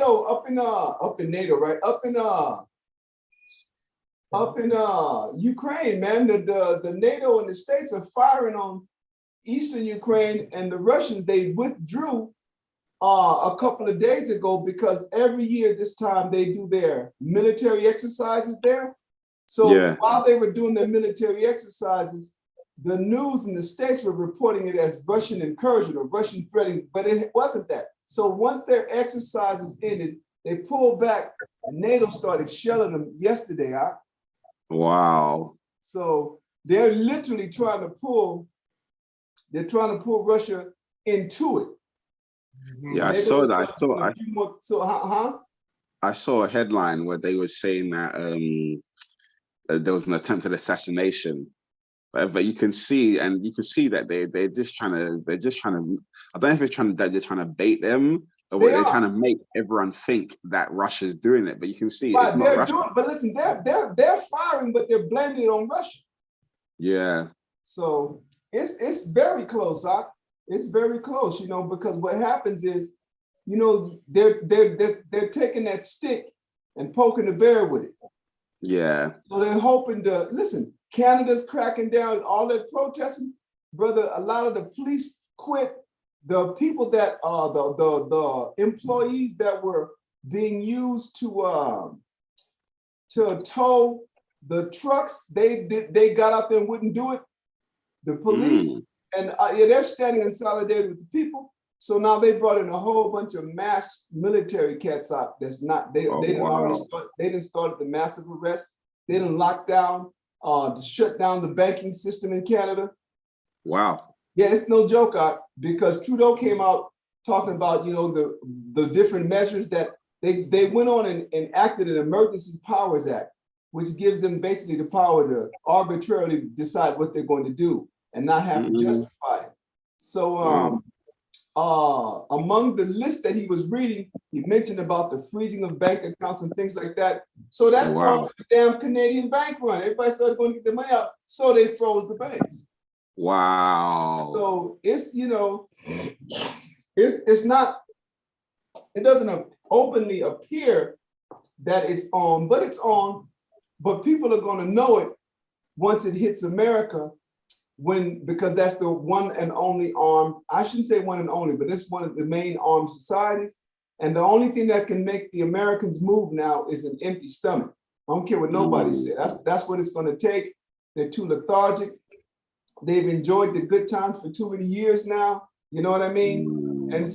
NATO, up in NATO, right? Up in Ukraine, man. The NATO and the States are firing on eastern Ukraine, and the Russians, they withdrew a couple of days ago because every year this time they do their military exercises there. So while they were doing their military exercises, the news in the States were reporting it as Russian incursion or Russian threatening, but it wasn't that. So once their exercises ended, they pulled back and NATO started shelling them yesterday. Wow. So they're literally trying to pull Russia into it. Yeah, I saw that. I saw a headline where they were saying that there was an attempted assassination. But you can see that they're just trying to. I don't know if they're trying to bait them, or they're trying to make everyone think that Russia's doing it. But you can see it's not Russia. But listen, they're firing, but they're blaming it on Russia. Yeah. So it's very close, Doc. It's very close, because what happens is, they're taking that stick and poking the bear with it. Yeah. So they're hoping to listen. Canada's cracking down, all that protesting, brother. A lot of the police quit. The people that the employees that were being used to tow the trucks, they got out there and wouldn't do it. The police and they're standing in solidarity with the people. So now they brought in a whole bunch of masked military cats out. That's not they didn't start the massive arrest. They didn't lock down. To shut down the banking system in Canada. Wow. Yeah, it's no joke, because Trudeau came out talking about, the different measures that they went on and acted an Emergency Powers Act, which gives them basically the power to arbitrarily decide what they're going to do and not have to justify it. So among the list that he was reading, he mentioned about the freezing of bank accounts and things like that. So that brought the damn Canadian bank run. Everybody started going to get their money out, so they froze the banks. Wow. So it's it's not. It doesn't openly appear that it's on, but it's on. But people are going to know it once it hits America. Because that's the one and only armed, I shouldn't say one and only, but it's one of the main armed societies. And the only thing that can make the Americans move now is an empty stomach. I don't care what nobody says. That's what it's going to take. They're too lethargic. They've enjoyed the good times for too many years now. You know what I mean? And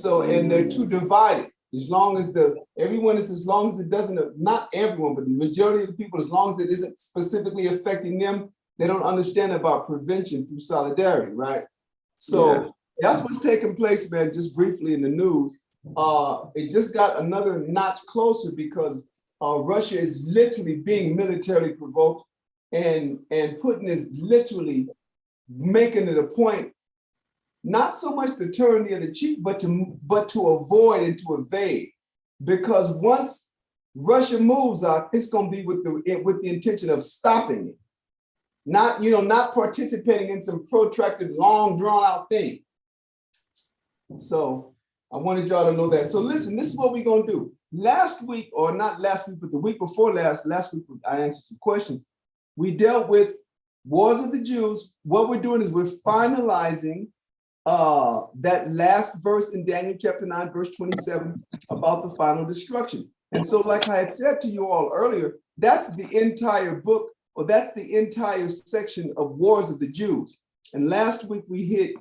they're too divided. As long as it doesn't, not everyone, but the majority of the people, as long as it isn't specifically affecting them, they don't understand about prevention through solidarity, right? So that's what's taking place, man, just briefly in the news. It just got another notch closer because Russia is literally being militarily provoked, and Putin is literally making it a point, not so much to turn the other cheek, but to avoid and to evade. Because once Russia moves out, it's going to be with the intention of stopping it. Not participating in some protracted, long, drawn-out thing. So I wanted y'all to know that. So listen, this is what we're gonna do. Last week, or not last week, but the week before last week I answered some questions. We dealt with Wars of the Jews. What we're doing is we're finalizing that last verse in Daniel chapter 9, verse 27 about the final destruction. And so, like I had said to you all earlier, that's the entire book. Well, that's the entire section of Wars of the Jews. And last week we hit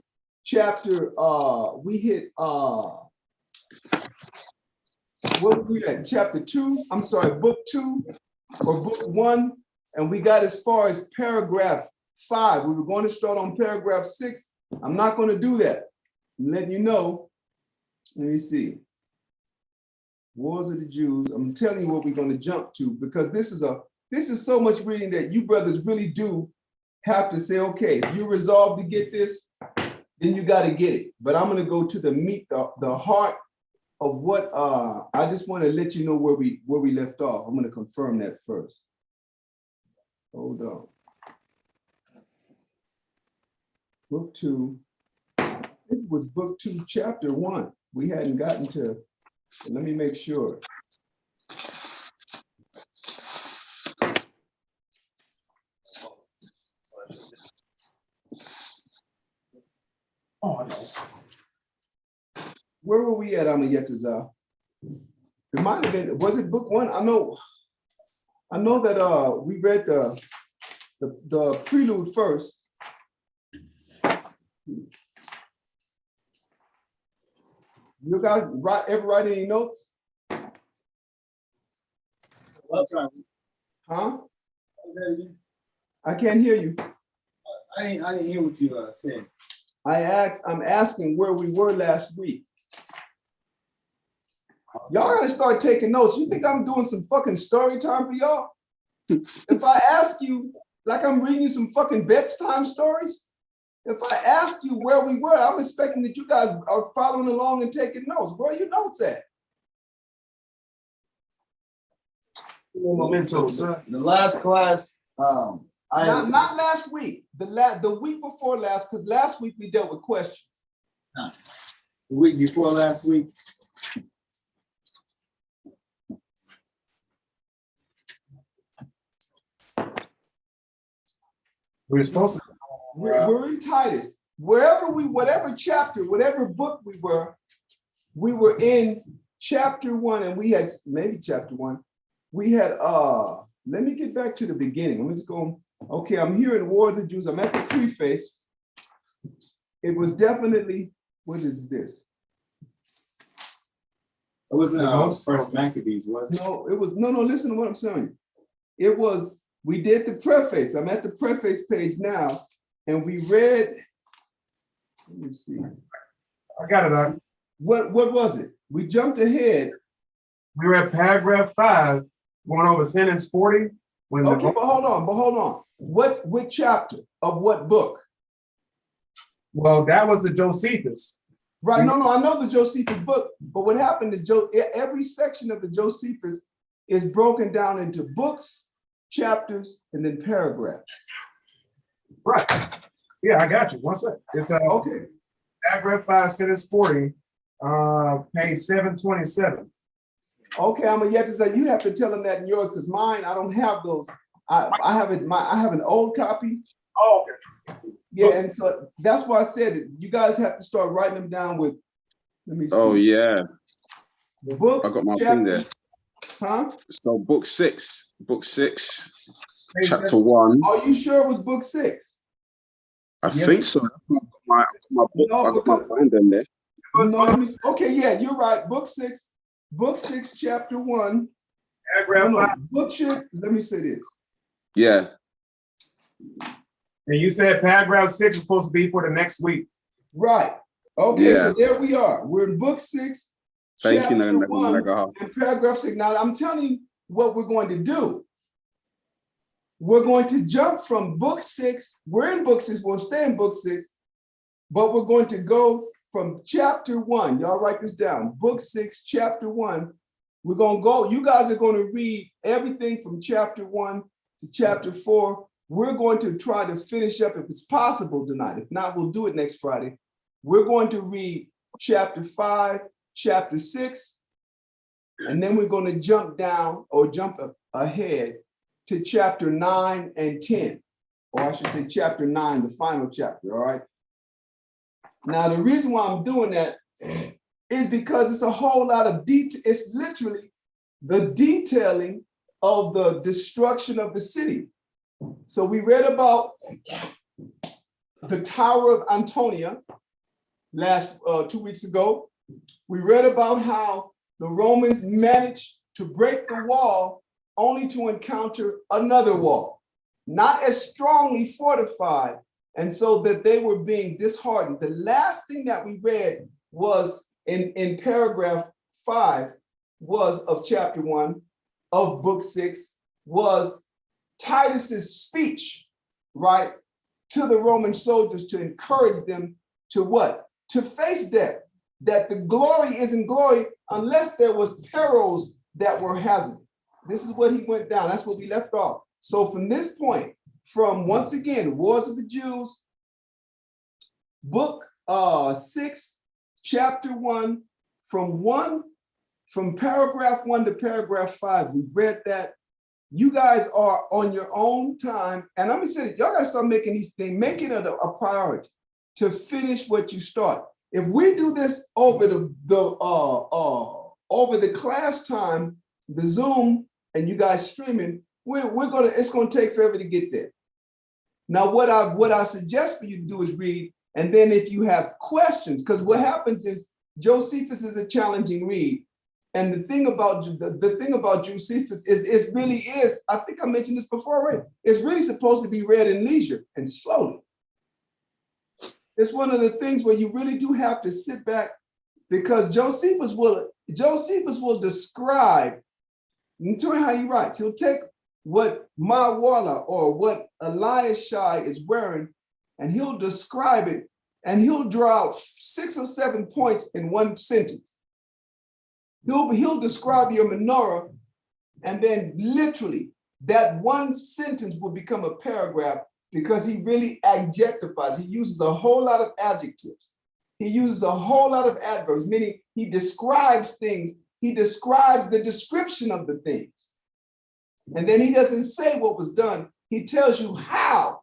what were we at? Chapter 2, I'm sorry, book 2 or book 1. And we got as far as paragraph 5. We were going to start on paragraph 6. I'm not going to do that. I'm letting you know. Let me see. Wars of the Jews. I'm telling you what we're going to jump to, because this is so much reading that you brothers really do have to say, okay, if you resolve to get this, then you got to get it. But I'm going to go to the meat, the heart of what I just want to let you know where we left off. I'm going to confirm that first. Hold on. Book 2. It was book 2, chapter 1. We hadn't gotten to. Let me make sure. Oh, no. Where were we at, Amayetazar? It might have been, was it book one? I know that we read the prelude first. You guys ever write any notes? Huh? I can't hear you. I didn't hear what you said. I'm asking where we were last week. Y'all gotta start taking notes. You think I'm doing some fucking story time for y'all? If I ask you, like I'm reading you some fucking bedtime stories, if I ask you where we were, I'm expecting that you guys are following along and taking notes. Where are your notes at? The last class, Not last week. The week before last, because last week we dealt with questions. The week before last week. We're supposed to. We're in Titus. Whatever chapter, whatever book we were in chapter 1, and we had maybe chapter 1. We had let me get back to the beginning. Let me just go. Okay, I'm here in War of the Jews. I'm at the preface. It was definitely, what is this? It wasn't first Maccabees, was it? No, it was no. Listen to what I'm saying. It was. We did the preface. I'm at the preface page now, and we read. Let me see. I got it. What was it? We jumped ahead. We were at paragraph 5, going over sentence 40. Okay, but hold on. What chapter of what book? Well, that was the Josephus. Right. No, I know the Josephus book, but what happened is every section of the Josephus is broken down into books, chapters, and then paragraphs. Right. Yeah, I got you. One second. It's okay. Paragraph 5, sentence 40, page 727. Okay, I'm yet to say you have to tell them that in yours, because mine, I don't have those. I have it. I have an old copy. Oh, okay. Yeah, and so that's why I said it. You guys have to start writing them down with. Let me see. Oh yeah. Books. I got my chapter, thing there. Huh? So book 6, chapter 1. Are you sure it was book 6? I think so. I got my binder in there. No, okay, yeah, you're right. Book 6, chapter 1. Paragraph 5. Book 6. Let me say this. Yeah. And you said paragraph 6 is supposed to be for the next week. Right. Okay, Yeah. so there we are. We're in book 6, Thank you, chapter 1, Naga. and paragraph 6. Now, I'm telling you what we're going to do. We're going to jump from book 6. We're in book 6. We'll stay in book 6, but we're going to go from chapter 1. Y'all write this down. Book 6, chapter 1. We're going to go. You guys are going to read everything from chapter 1 to chapter 4. We're going to try to finish up if it's possible tonight. If not, we'll do it next Friday. We're going to read chapter 5, chapter 6, and then we're going to jump down or jump ahead to chapter 9 and 10, or I should say chapter 9, the final chapter, all right? Now, the reason why I'm doing that is because it's a whole lot of detail. It's literally the detailing of the destruction of the city. So we read about the Tower of Antonia last 2 weeks ago. We read about how the Romans managed to break the wall only to encounter another wall, not as strongly fortified, and so that they were being disheartened. The last thing that we read was in paragraph 5 was of chapter 1 of book 6 was Titus's speech, right, to the Roman soldiers to encourage them to what? To face death, that the glory isn't glory unless there was perils that were hazardous. This is what he went down. That's what we left off. So from this point, from once again, Wars of the Jews, book 6, chapter 1, from paragraph 1 to paragraph 5, we read that. You guys are on your own time. And I'm gonna say, y'all gotta start making these things, make it a priority. to finish what you start. If we do this over the class time, the Zoom, and you guys streaming, it's gonna take forever to get there. Now, what I suggest for you to do is read, and then if you have questions, because what happens is Josephus is a challenging read. And the thing about Josephus is it really is, I think I mentioned this before already, it's really supposed to be read in leisure and slowly. It's one of the things where you really do have to sit back, because Josephus will describe, and tell me how he writes. He'll take what Mawala or what Eliashai is wearing, and he'll describe it, and he'll draw out 6 or 7 points in one sentence. He'll describe your menorah, and then literally that one sentence will become a paragraph, because he really adjectivies. He uses a whole lot of adjectives. He uses a whole lot of adverbs, meaning he describes things. He describes the description of the things. And then he doesn't say what was done. He tells you how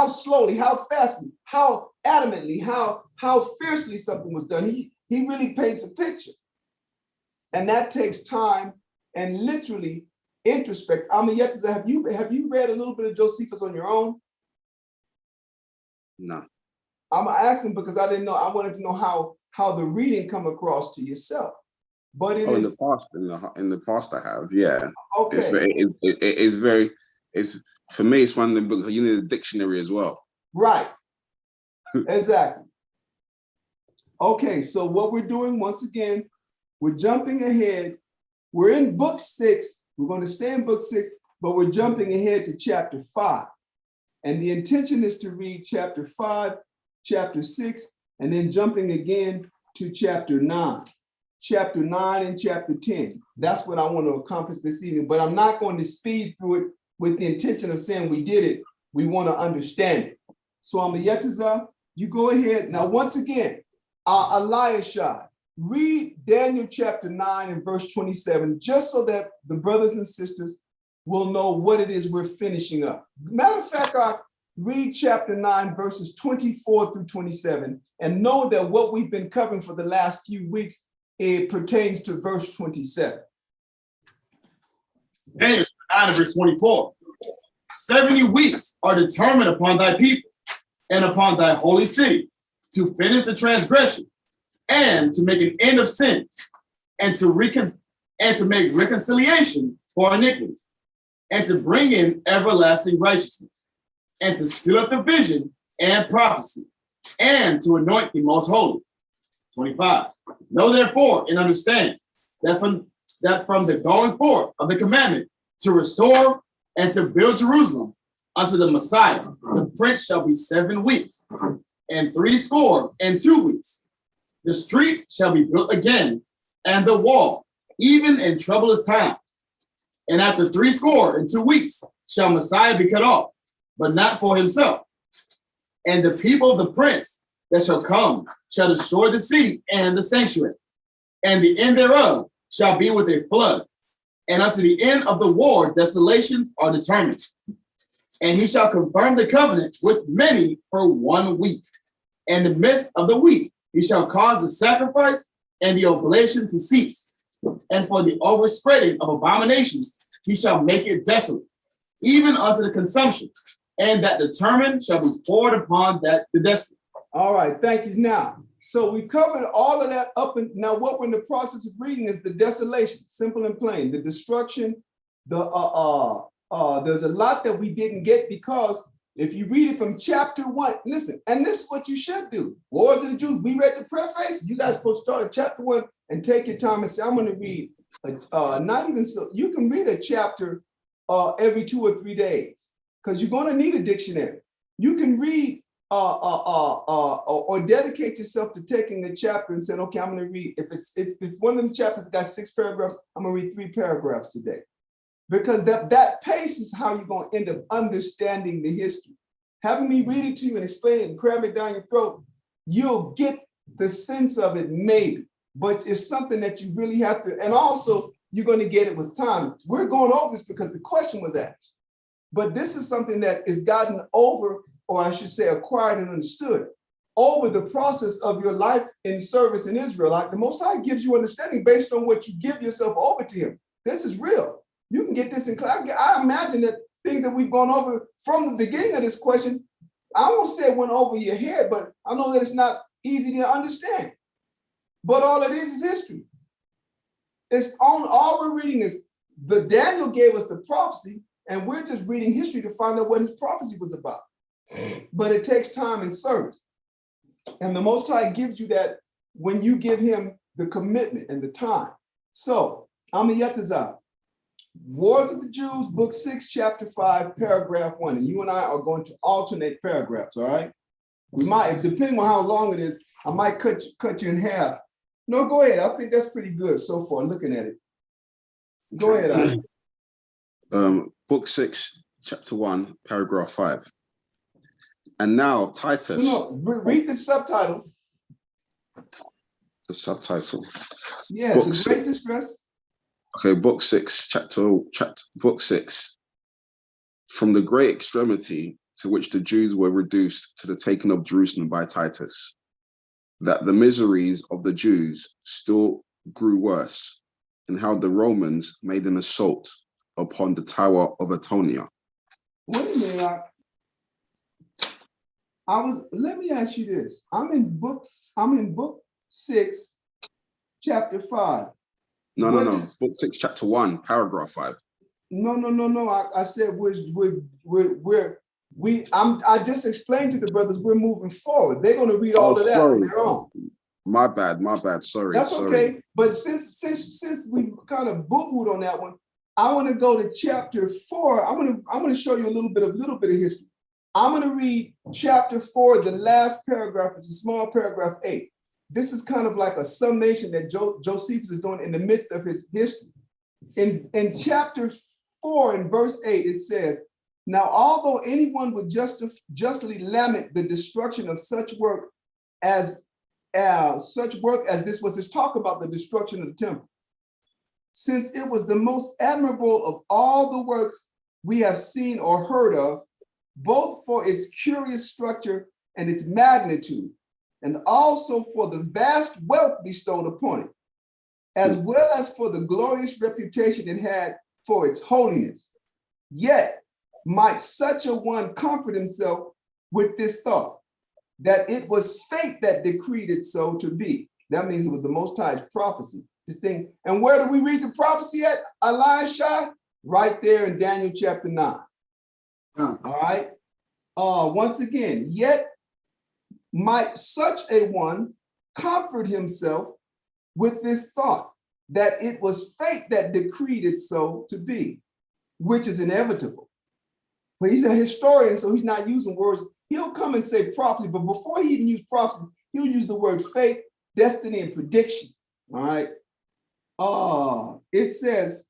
slowly, how fastly, how adamantly, how fiercely something was done. He really paints a picture. And that takes time and literally introspect. Yetiza, have you read a little bit of Josephus on your own? No. I'm asking because I didn't know. I wanted to know how the reading come across to yourself. But in the past I have, yeah. Okay. It's for me, it's one of the books you need a dictionary as well. Right. Exactly. Okay, so what we're doing, once again, we're jumping ahead. We're in book 6. We're going to stay in book 6, but we're jumping ahead to chapter 5. And the intention is to read chapter 5, chapter 6, and then jumping again to chapter 9. Chapter 9 and chapter 10. That's what I want to accomplish this evening, but I'm not going to speed through it with the intention of saying we did it. We want to understand it. So Yetiza, you go ahead. Now, once again, Eliashai, read Daniel chapter 9 and verse 27, just so that the brothers and sisters will know what it is we're finishing up. Matter of fact, read chapter 9, verses 24 through 27, and know that what we've been covering for the last few weeks, it pertains to verse 27. Daniel 9 verse 24. 70 weeks are determined upon thy people and upon thy holy city to finish the transgression and to make an end of sins and to make reconciliation for iniquity and to bring in everlasting righteousness and to seal up the vision and prophecy and to anoint the most holy. 25. Know therefore and understand that from the going forth of the commandment to restore and to build Jerusalem unto the Messiah, the prince shall be 7 weeks and 62 weeks. The street shall be built again, and the wall, even in troublous times. And after 62 weeks shall Messiah be cut off, but not for himself. And the people of the prince that shall come shall destroy the city and the sanctuary, and the end thereof shall be with a flood. And unto the end of the war, desolations are determined. And he shall confirm the covenant with many for 1 week. And in the midst of the week, he shall cause the sacrifice and the oblation to cease. And for the overspreading of abominations, he shall make it desolate, even unto the consumption. And that determined shall be poured upon the desolate. All right, thank you. Now, so we covered all of that up, and now what we're in the process of reading is the desolation, simple and plain, the destruction. There's a lot that we didn't get, because if you read it from chapter 1, listen, and this is what you should do. Wars of the Jews, we read the preface. You guys supposed to start at chapter 1 and take your time and say, I'm going to read, not even so, you can read a chapter every 2 or 3 days, because you're going to need a dictionary. You can read or dedicate yourself to taking a chapter and saying, okay, I'm going to read, if one of them chapters got 6 paragraphs, I'm going to read 3 paragraphs today. Because that pace is how you're going to end up understanding the history. Having me read it to you and explain it and cram it down your throat, you'll get the sense of it maybe, but it's something that you really have to, and also you're going to get it with time. We're going over this because the question was asked, but this is something that is gotten over or I should say acquired and understood, over the process of your life in service in Israel. Like the Most High gives you understanding based on what you give yourself over to him. This is real. You can get this in class. I imagine that things that we've gone over from the beginning of this question, I won't say it went over your head, but I know that it's not easy to understand. But all it is history. It's on all we're reading is Daniel gave us the prophecy, and we're just reading history to find out what his prophecy was about. But it takes time and service. And the Most High gives you that when you give him the commitment and the time. So, I'm a Yetazah. Wars of the Jews, book 6, chapter 5, paragraph 1. And you and I are going to alternate paragraphs, all right? We might, depending on how long it is, I might cut you in half. No, go ahead. I think that's pretty good so far, looking at it. Go ahead. Book 6, chapter 1, paragraph 5. And now Titus. No, read the subtitle. The subtitle. Yeah, book the six. great distress. Okay, book 6, book 6. From the great extremity to which the Jews were reduced to the taking of Jerusalem by Titus, that the miseries of the Jews still grew worse, and how the Romans made an assault upon the Tower of Antonia. Wait a minute. Let me ask you this. I'm in book 6, chapter 5. No. Book 6, chapter 1, paragraph 5. No. I said I just explained to the brothers we're moving forward. They're going to read all of that on their own. My bad. Sorry. That's okay. But since we kind of boo-booed on that one, I want to go to chapter 4. I'm going to show you a little bit of history. I'm going to read chapter 4. The last paragraph is a small paragraph 8. This is kind of like a summation that Josephus is doing in the midst of his history. In chapter 4, in verse 8, it says, "Now, although anyone would justly lament the destruction of such work as this was his talk about the destruction of the temple, since it was the most admirable of all the works we have seen or heard of, both for its curious structure and its magnitude, and also for the vast wealth bestowed upon it, as well as for the glorious reputation it had for its holiness. Yet might such a one comfort himself with this thought, that it was fate that decreed it so to be." That means it was the Most High's prophecy. This thing, and where do we read the prophecy at, Elisha? Right there in Daniel chapter 9. All right. Once again, yet might such a one comfort himself with this thought, that it was fate that decreed it so to be, which is inevitable. But he's a historian, so he's not using words. He'll come and say prophecy, but before he even used prophecy, he'll use the word fate, destiny, and prediction. All right. It says,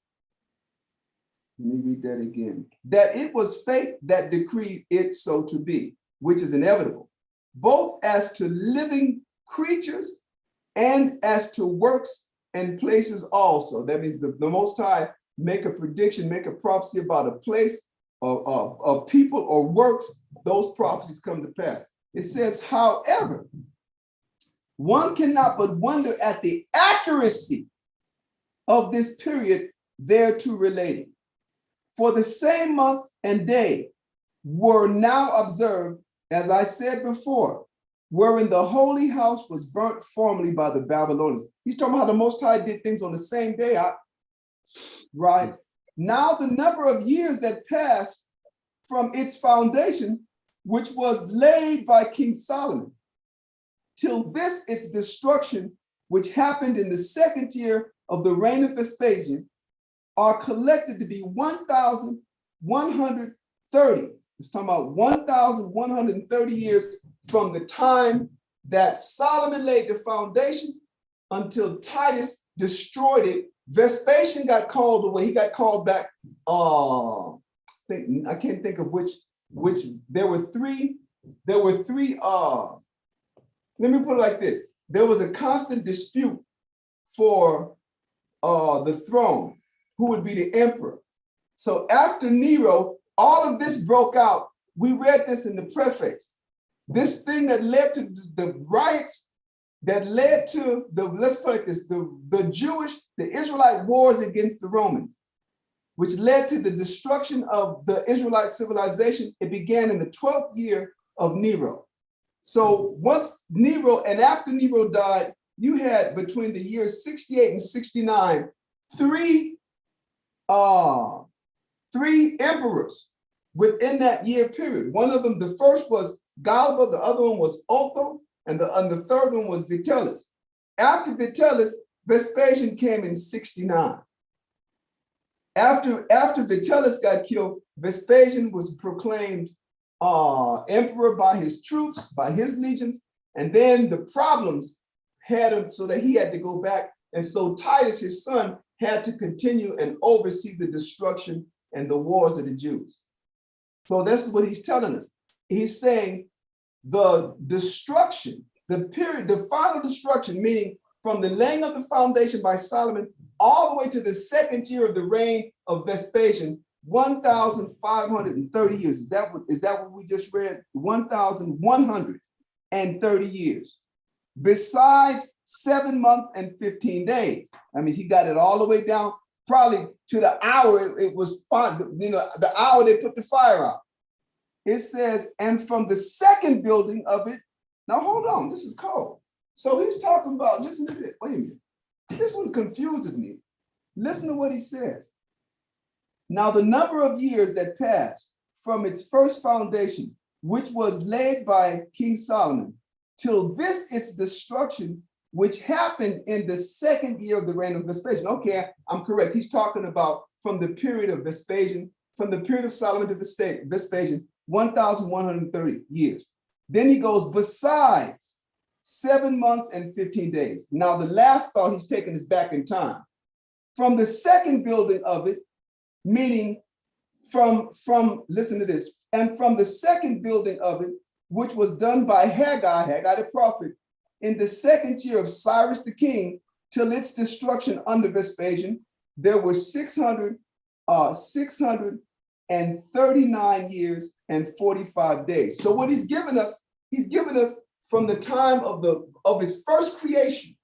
let me read that again, that it was fate that decreed it so to be, which is inevitable, both as to living creatures and as to works and places also. That means the Most High make a prediction, make a prophecy about a place, of people or works, those prophecies come to pass. It says, however, one cannot but wonder at the accuracy of this period thereto relating. For the same month and day were now observed, as I said before, wherein the holy house was burnt formerly by the Babylonians. He's talking about how the Most High did things on the same day, right? Now the number of years that passed from its foundation, which was laid by King Solomon, till this its destruction, which happened in the 2nd year of the reign of Vespasian, are collected to be 1,130. It's talking about 1,130 years from the time that Solomon laid the foundation until Titus destroyed it. Vespasian got called away. He got called back. I can't think of which. There were three. Let me put it like this. There was a constant dispute for the throne, who would be the emperor. So after Nero, all of this broke out we read this in the preface. This thing that led to the riots, that led to the, let's put it this, the Israelite wars against the Romans, which led to the destruction of the Israelite civilization. It began in the 12th year of Nero. So once Nero, and after Nero died, you had between the years 68 and 69, three emperors within that year period. One of them, the first was Galba, the other one was Otho, and the third one was Vitellius. After Vitellius, Vespasian came in 69. After Vitellius got killed, Vespasian was proclaimed emperor by his troops, by his legions, and then the problems had him so that he had to go back. And so Titus, his son, had to continue and oversee the destruction and the wars of the Jews. So this is what he's telling us. He's saying the destruction, the final destruction, meaning from the laying of the foundation by Solomon all the way to the second year of the reign of Vespasian, 1,530 years. Is that what we just read? 1,130 years. Besides 7 months and 15 days. That means he got it all the way down, probably to the hour it was fine, the hour they put the fire out. It says, and from the second building of it, now hold on, this is cold. So he's talking about, listen to this, wait a minute. This one confuses me. Listen to what he says. Now the number of years that passed from its first foundation, which was laid by King Solomon, till this its destruction, which happened in the second year of the reign of Vespasian. Okay, I'm correct. He's talking about from the period of Vespasian, from the period of Solomon to Vespasian, 1,130 years. Then he goes, besides 7 months and 15 days. Now the last thought he's taking is back in time. From the second building of it, meaning from listen to this, and from the second building of it, which was done by Haggai the prophet, in the second year of Cyrus the king, till its destruction under Vespasian, there were 639 years and 45 days. So what he's given us from the time of his first creation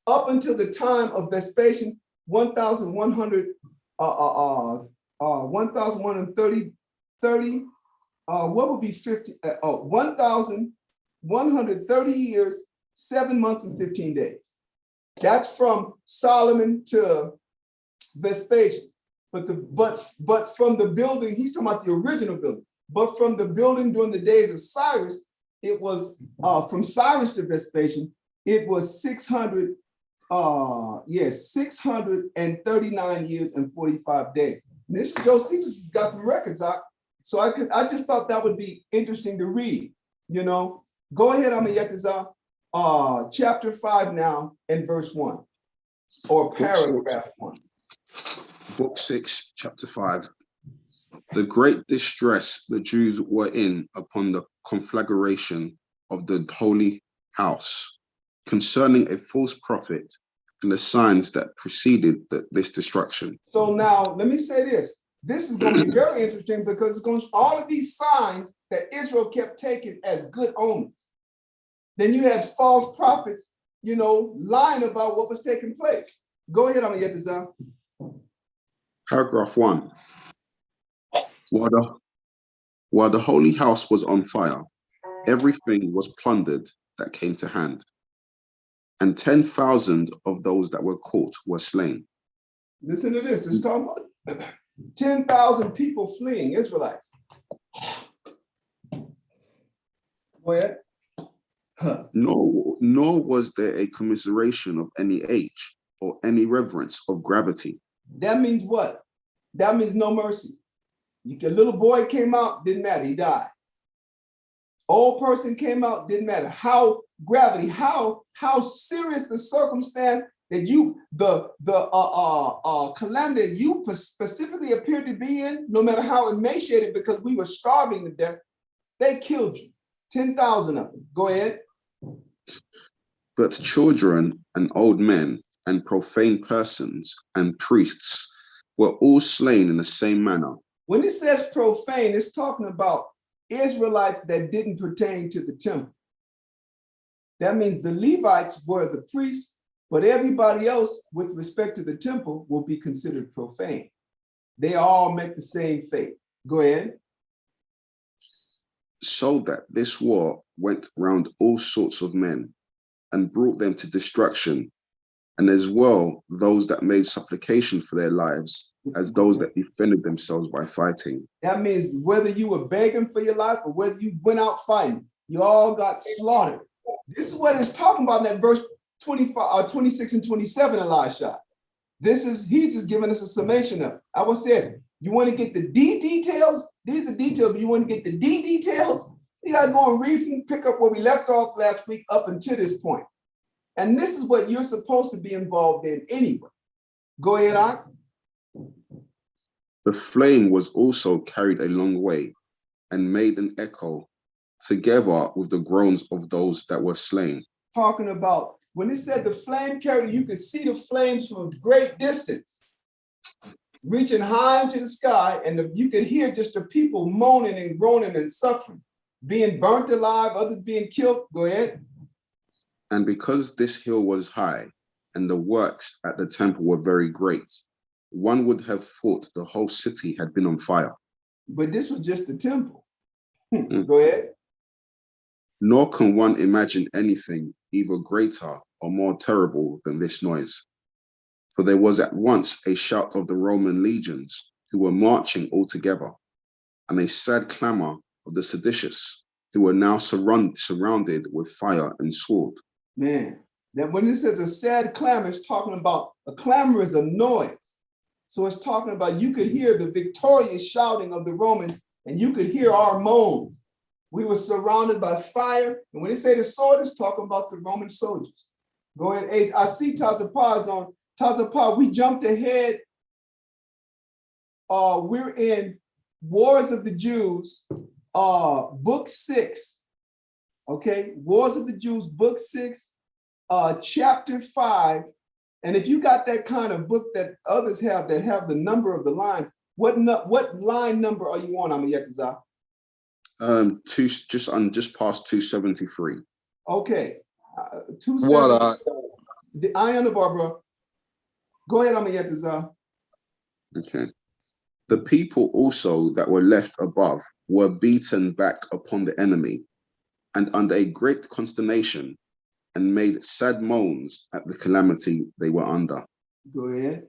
up until the time of Vespasian, 1,130, what would be 50? 1,130 years, 7 months and 15 days. That's from Solomon to Vespasian. But from the building, he's talking about the original building. But from the building during the days of Cyrus, it was from Cyrus to Vespasian, it was 639 years and 45 days. And this Josephus has got the records out. So I just thought that would be interesting to read, Go ahead, Amayetazar, chapter 5 now and verse 1, or paragraph 1. Book 6, chapter 5. The great distress the Jews were in upon the conflagration of the holy house, concerning a false prophet and the signs that preceded this destruction. So now let me say this. This is going to be very interesting because it's going to all of these signs that Israel kept taking as good omens. Then you had false prophets, lying about what was taking place. Go ahead, Amayetazar. Paragraph 1. While the holy house was on fire, everything was plundered that came to hand, and 10,000 of those that were caught were slain. Listen to this. It's talking about 10,000 people fleeing, Israelites. Go ahead. Nor was there a commiseration of any age or any reverence of gravity. That means what? That means no mercy. A little boy came out, didn't matter, he died. Old person came out, didn't matter. How serious the circumstance that the calamity that you specifically appeared to be in, no matter how emaciated, because we were starving to death, they killed you. 10,000 of them. Go ahead. But children and old men and profane persons and priests were all slain in the same manner, When it says profane, it's talking about Israelites that didn't pertain to the temple. That means the Levites were the priests, but everybody else with respect to the temple will be considered profane. They all make the same fate. Go ahead. So that this war went round all sorts of men and brought them to destruction, and as well those that made supplication for their lives, as those that defended themselves by fighting. That means whether you were begging for your life or whether you went out fighting, you all got slaughtered. This is what it's talking about in that verse 25, 26 and 27, Elisha. He's just giving us a summation of it. I was said, you want to get the D details? These are details, but you want to get the D details? You got to go and read and pick up where we left off last week up until this point. And this is what you're supposed to be involved in anyway. Go ahead, Ak. The flame was also carried a long way and made an echo together with the groans of those that were slain. Talking about when it said the flame carried, you could see the flames from a great distance, reaching high into the sky, and you could hear just the people moaning and groaning and suffering, being burnt alive, others being killed. Go ahead. And because this hill was high and the works at the temple were very great, one would have thought the whole city had been on fire. But this was just the temple. Go ahead. Nor can one imagine anything either greater or more terrible than this noise. For there was at once a shout of the Roman legions who were marching all together, and a sad clamor of the seditious who were now surrounded with fire and sword. Man, that when it says a sad clamor, it's talking about a clamor is a noise. So it's talking about you could hear the victorious shouting of the Romans, and you could hear our moans. We were surrounded by fire. And when they say the sword, it's talking about the Roman soldiers. Go ahead. Hey, I see Tazapah is on. Tazapah, we jumped ahead. We're in Wars of the Jews, book 6. Okay, Wars of the Jews, book 6, chapter 5. And if you got that kind of book that others have that have the number of the lines, what line number are you on, Amayetazah? Just past 273. Okay, 270. What? The Iron of Barbara. Go ahead, Amayetazah. Okay. The people also that were left above were beaten back upon the enemy, and under a great consternation, and made sad moans at the calamity they were under. Go ahead.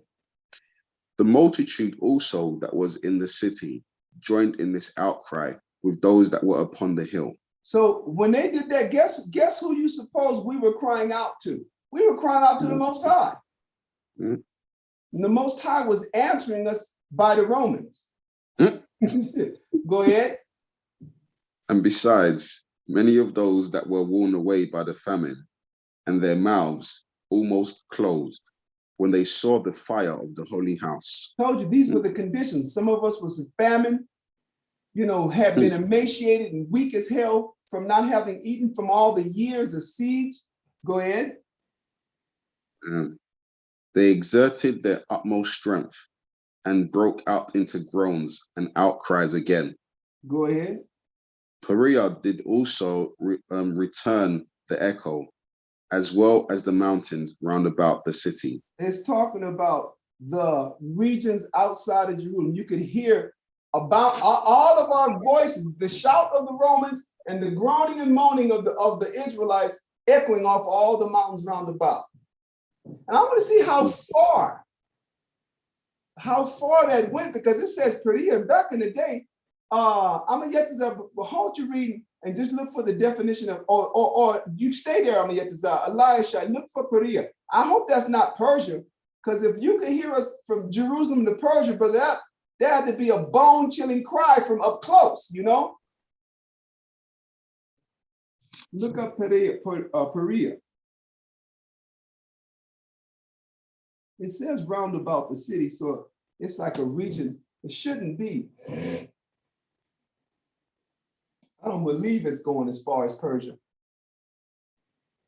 The multitude also that was in the city joined in this outcry with those that were upon the hill. So when they did that, guess who you suppose we were crying out to? We were crying out to the Most High. Mm. And the Most High was answering us by the Romans. Go ahead. And besides, many of those that were worn away by the famine, and their mouths almost closed, when they saw the fire of the holy house. Told you these were the conditions. Some of us was famine, had been emaciated and weak as hell from not having eaten from all the years of siege. Go ahead. They exerted their utmost strength and broke out into groans and outcries again. Go ahead. Perea did also return the echo, as well as the mountains round about the city. It's talking about the regions outside of Jerusalem. You could hear about all of our voices, the shout of the Romans and the groaning and moaning of the Israelites echoing off all the mountains round about. And I want to see how far that went, because it says Perea back in the day. I'm gonna get to hold your reading and just look for the definition of, or you stay there, I'm gonna get to Elisha, look for Perea. I hope that's not Persia, because if you can hear us from Jerusalem to Persia, but that had to be a bone-chilling cry from up close, Look up Perea. It says round about the city, so it's like a region. It shouldn't be. I don't believe it's going as far as Persia.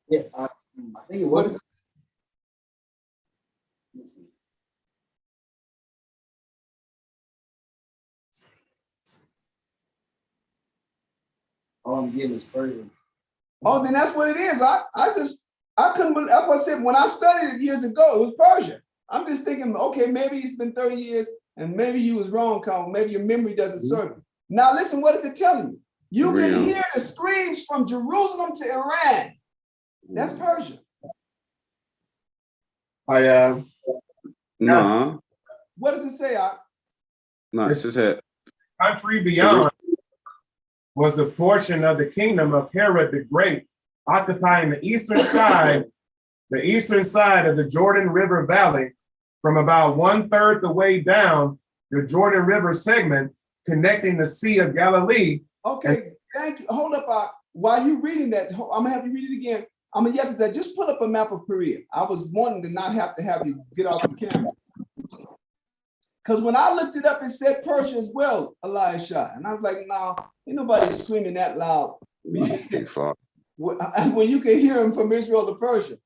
Yeah, I think it was. All I'm getting is Persian. Oh, then that's what it is. I couldn't believe, that's what I said when I studied it years ago, it was Persian. I'm just thinking, okay, maybe it's been 30 years and maybe you was wrong, Colin. Maybe your memory doesn't serve you. Now listen, what is it telling you? You can hear the screams from Jerusalem to Iran. That's Persia. No, What does it say? no, this is it. Country beyond was the portion of the kingdom of Herod the Great, occupying the eastern side of the Jordan River Valley, from about 1/3 the way down the Jordan River segment, connecting the Sea of Galilee. Okay, thank you. Hold up, while you reading that, I'm gonna have you read it again. I'm gonna yes, just put up a map of Perea. I was wanting to not have to have you get off the camera. Because when I looked it up, it said Persia as well, Elisha. And I was like, no, ain't nobody screaming that loud. Too far. When you can hear him from Israel to Persia.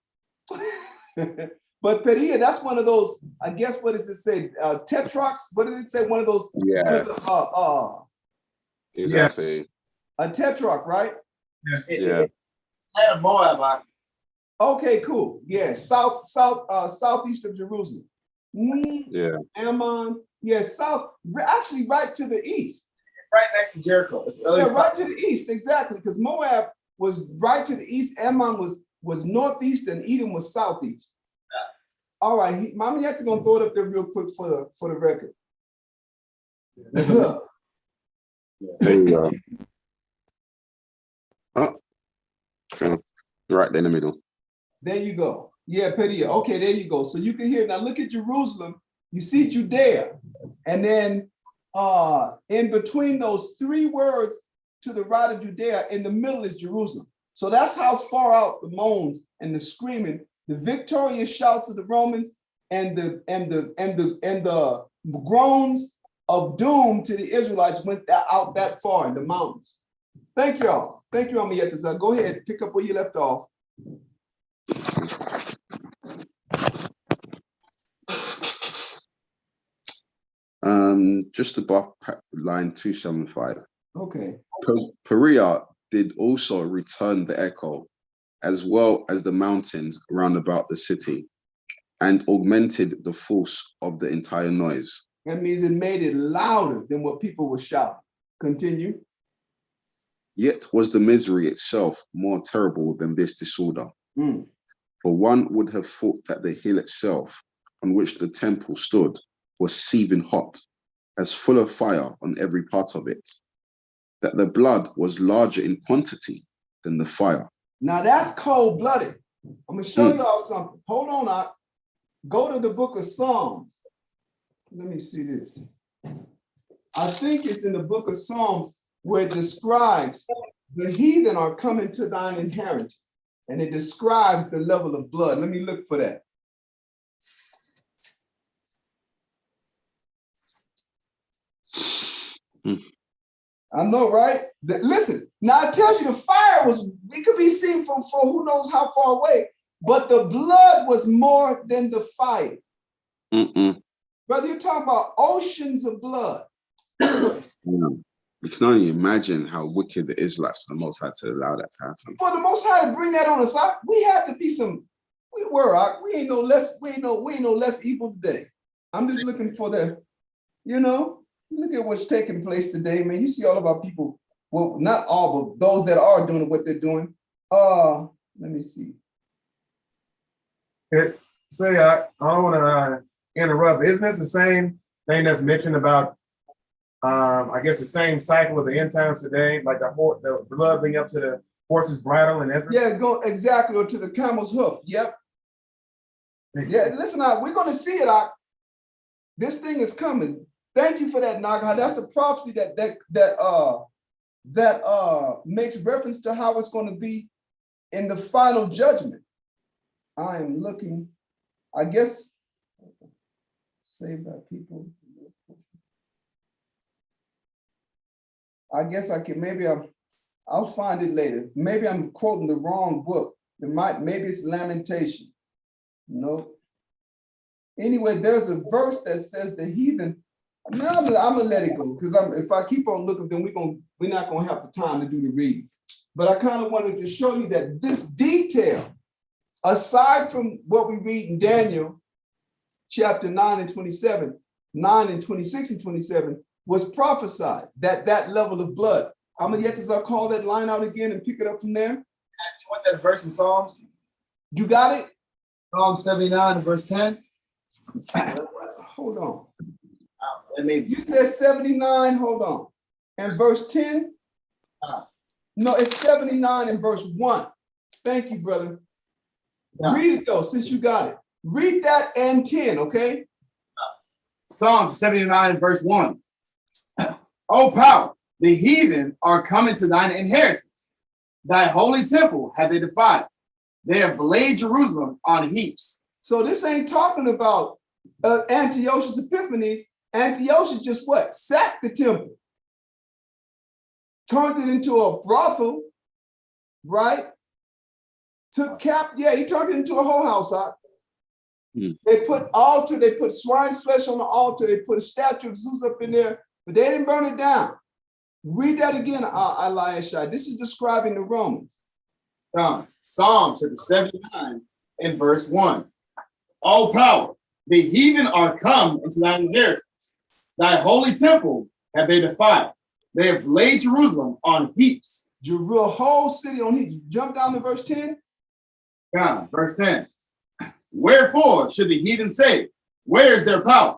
But Perea, that's one of those, I guess, what does it say? Tetrarchs? What did it say? One of those. Yeah. Exactly. A tetrarch, right? Yeah. Land of Moab. Okay, cool. Yeah, southeast of Jerusalem. Yeah. Ammon. Yeah, actually right to the east. Right next to Jericho. It's right to the east, exactly. Because Moab was right to the east. Ammon was northeast, and Edom was southeast. All right, Mama Yet's gonna throw it up there real quick for the record. There you go. Oh, kind of right there in the middle. There you go. Yeah, Perea. Okay, there you go. So you can hear now. Look at Jerusalem. You see Judea, and then in between those three words to the right of Judea, in the middle is Jerusalem. So that's how far out the moans and the screaming, the victorious shouts of the Romans, and the groans of doom to the Israelites went out that far in the mountains. Thank y'all. Thank you, Amiyata. Go ahead, pick up where you left off. Just above line 275. Okay. Perea did also return the echo, as well as the mountains round about the city, and augmented the force of the entire noise. That means it made it louder than what people were shouting. Continue. Yet was the misery itself more terrible than this disorder. For one would have thought that the hill itself, on which the temple stood, was seething hot, as full of fire on every part of it, that the blood was larger in quantity than the fire. Now that's cold-blooded. I'm gonna show y'all something. Hold on, go to the book of Psalms. Let me see this. I think it's in the book of Psalms where it describes the heathen are coming to thine inheritance, and it describes the level of blood. Let me look for that. I know, right? Listen, now it tells you the fire it could be seen from who knows how far away, but the blood was more than the fire. Brother, you're talking about oceans of blood. You can only imagine how wicked the Israelites for the Most High to allow that to happen. For the Most High to bring that on us, we had to be we ain't no less evil today. I'm just looking for look at what's taking place today, man. You see all of our people, well, not all, but those that are doing what they're doing. Let me see. I don't want to interrupt. Isn't this the same thing that's mentioned about, I guess, the same cycle of the end times today, like the blood being up to the horse's bridle and Ezra? Yeah, go exactly, or to the camel's hoof. Yep. Yeah, listen, we're going to see it. This thing is coming. Thank you for that, Naga. That's a prophecy that makes reference to how it's going to be in the final judgment. I am looking, I guess, saved by people. I guess I can, I'll find it later. Maybe I'm quoting the wrong book. Maybe it's Lamentation. No. Anyway, there's a verse that says the heathen No, I'm gonna let it go because if I keep on looking, then we're not gonna have the time to do the reading. But I kind of wanted to show you that this detail, aside from what we read in Daniel chapter 9 and 27, 9 and 26 and 27, was prophesied, that level of blood. I'm gonna yet to call that line out again and pick it up from there. You want that verse in Psalms? You got it? Psalm 79 and verse 10. Hold on. That may be You said 79, hold on. And verse 10? No, it's 79 and verse 1. Thank you, brother. Yeah. Read it though, since you got it. Read that and 10, okay? Psalms 79 and verse 1. O power, the heathen are coming to thine inheritance. Thy holy temple have they defiled. They have laid Jerusalem on heaps. So this ain't talking about Antiochus Epiphanes. Antiochus just what? Sacked the temple. Turned it into a brothel, right? He turned it into a whole house. They put altar, they put swine's flesh on the altar, they put a statue of Zeus up in there, but they didn't burn it down. Read that again, Eliashai. This is describing the Romans. Psalm 79 and verse 1. O power, the heathen are come into thine inheritance. Thy holy temple have they defiled. They have laid Jerusalem on heaps. Your whole city on heaps. Jump down to verse 10. Verse 10. Wherefore should the heathen say, where is their power?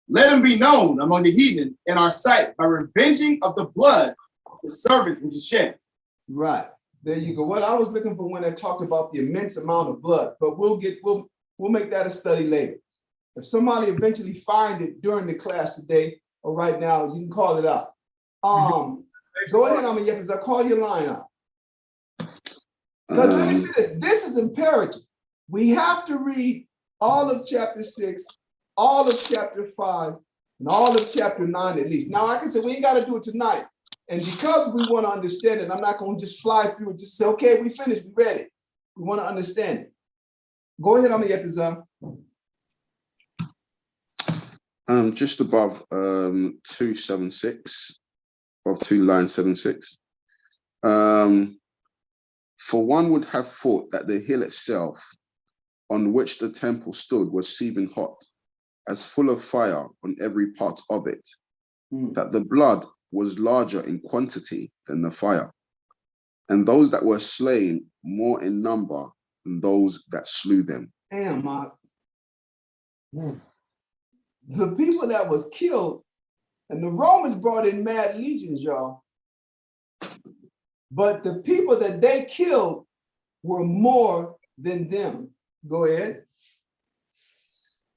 Let them be known among the heathen in our sight by revenging of the blood of the servants which is shed. Right. There you go. What I was looking for when I talked about the immense amount of blood, but we'll make that a study later. If somebody eventually find it during the class today or right now, you can call it out. Go ahead, because I'll call your line out. Because let me say this. This is imperative. We have to read all of chapter 6, all of chapter 5, and all of chapter 9 at least. Now, like I said, we ain't got to do it tonight. And because we want to understand it, I'm not going to just fly through it, just say, okay, we finished, we read it. We want to understand it. Go ahead, Yetazar. Just above 276, above 2 line 76. For one would have thought that the hill itself on which the temple stood was seething hot, as full of fire on every part of it, that the blood was larger in quantity than the fire, and those that were slain more in number than those that slew them. Damn, Mark. The people that was killed, and the Romans brought in mad legions, y'all. But the people that they killed were more than them. Go ahead.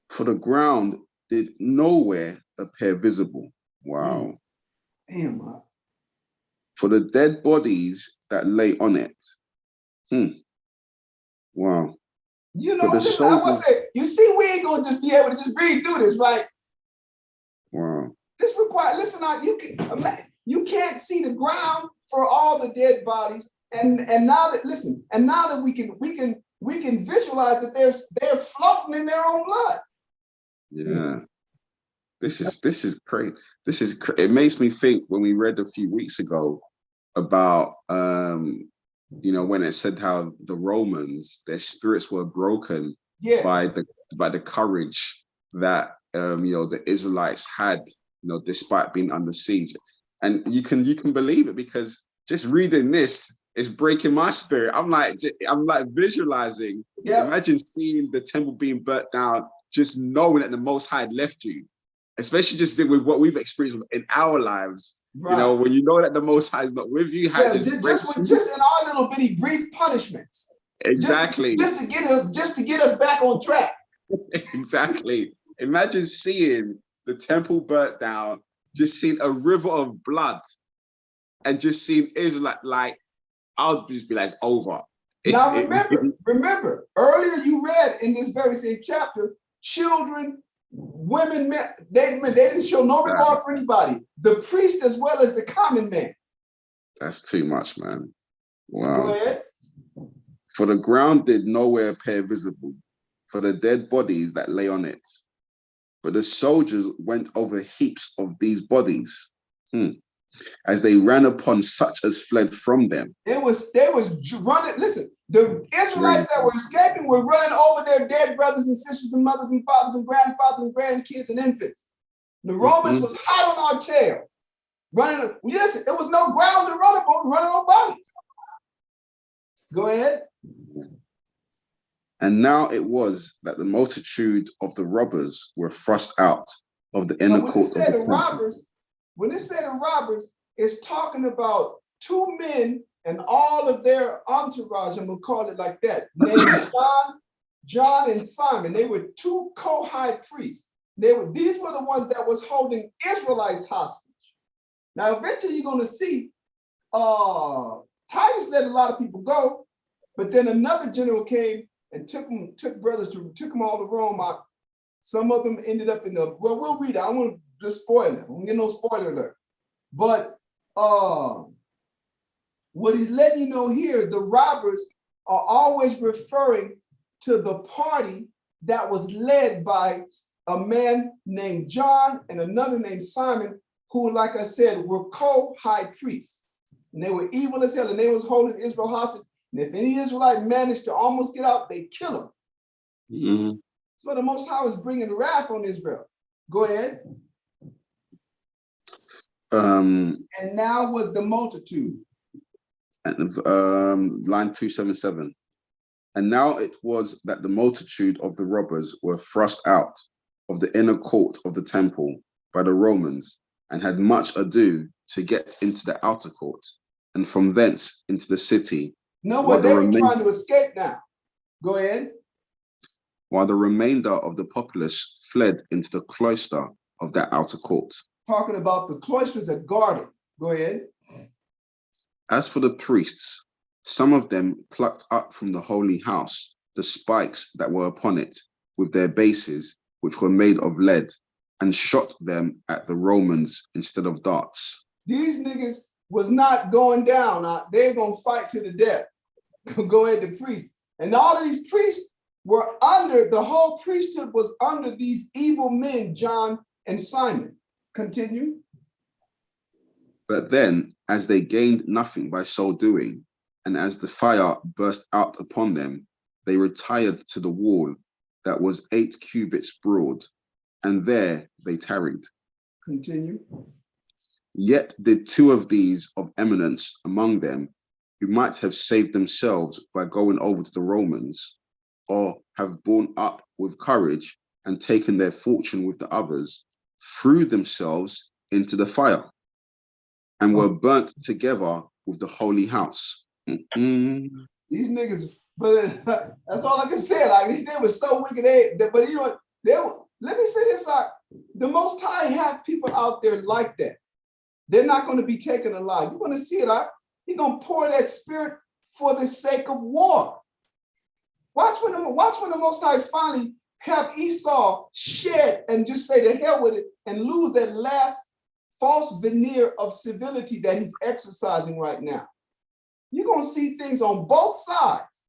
For the ground did nowhere appear visible. Wow. Damn, Mark. For the dead bodies that lay on it. Wow. You know, listen, I want to say, you see, we ain't gonna just be able to just read through this, right? Wow. This requires, listen, you can't see the ground for all the dead bodies. And now that, listen, and now that we can visualize that they're floating in their own blood. Yeah. This is crazy. It makes me think when we read a few weeks ago about when it said how the Romans, their spirits were broken by the courage that the Israelites had, despite being under siege. And you can believe it, because just reading this is breaking my spirit. I'm like visualizing. Yeah. Imagine seeing the temple being burnt down, just knowing that the Most High had left you, especially just with what we've experienced in our lives. Right. When you know that the Most High is not with you, just in our little bitty brief punishments. Exactly. Just to get us back on track. Exactly. Imagine seeing the temple burnt down, just seeing a river of blood, and just seeing Israel like I'll just be like, over. Now remember, earlier you read in this very same chapter, children, women, men, they didn't show no regard for anybody, the priest as well as the common man. That's too much, man. Wow. Go ahead. For the ground did nowhere appear visible, for the dead bodies that lay on it. But the soldiers went over heaps of these bodies, as they ran upon such as fled from them. They was running. Listen, the Israelites that were escaping were running over their dead brothers and sisters and mothers and fathers and grandfathers and grandkids and infants. The Romans was hot on our tail, running. Listen, there was no ground to run upon, running on bodies. Go ahead. And now it was that the multitude of the robbers were thrust out of the inner court of the temple. When it said the robbers, it's talking about two men and all of their entourage, I'm gonna call it like that, named John and Simon. They were two co-high priests. These were the ones that was holding Israelites hostage. Now, eventually you're gonna see Titus let a lot of people go, but then another general came and took them all to Rome. Some of them ended up in the, well, we'll read it. I don't want to just spoil it. I don't get no spoiler alert. But what he's letting you know here, the robbers are always referring to the party that was led by a man named John and another named Simon, who, like I said, were co-high priests. And they were evil as hell, and they was holding Israel hostage. And if any Israelite managed to almost get out, they kill him. So the Most High was bringing wrath on Israel. Go ahead. And now was the multitude. Line 277. And now it was that the multitude of the robbers were thrust out of the inner court of the temple by the Romans, and had much ado to get into the outer court, and from thence into the city. No, what they were trying to escape now. Go ahead. While the remainder of the populace fled into the cloister of that outer court. Talking about the cloisters that guarded. Go ahead. As for the priests, some of them plucked up from the holy house the spikes that were upon it with their bases, which were made of lead, and shot them at the Romans instead of darts. These niggas was not going down. They're going to fight to the death. Go ahead, the priests. And all of these priests were under, the whole priesthood was under these evil men, John and Simon. Continue. But then, as they gained nothing by so doing, and as the fire burst out upon them, they retired to the wall that was 8 cubits broad, and there they tarried. Continue. Yet did 2 of these of eminence among them, who might have saved themselves by going over to the Romans, or have borne up with courage and taken their fortune with the others, threw themselves into the fire, and were burnt together with the holy house. These niggas, but that's all I can say. Like, these niggas were so wicked. But you know, let me say this out. The Most High have people out there like that. They're not going to be taken alive. You're going to see it out. He's going to pour that spirit for the sake of war. Watch when the Most High finally have Esau shed and just say to hell with it and lose that last false veneer of civility that he's exercising right now. You're going to see things on both sides.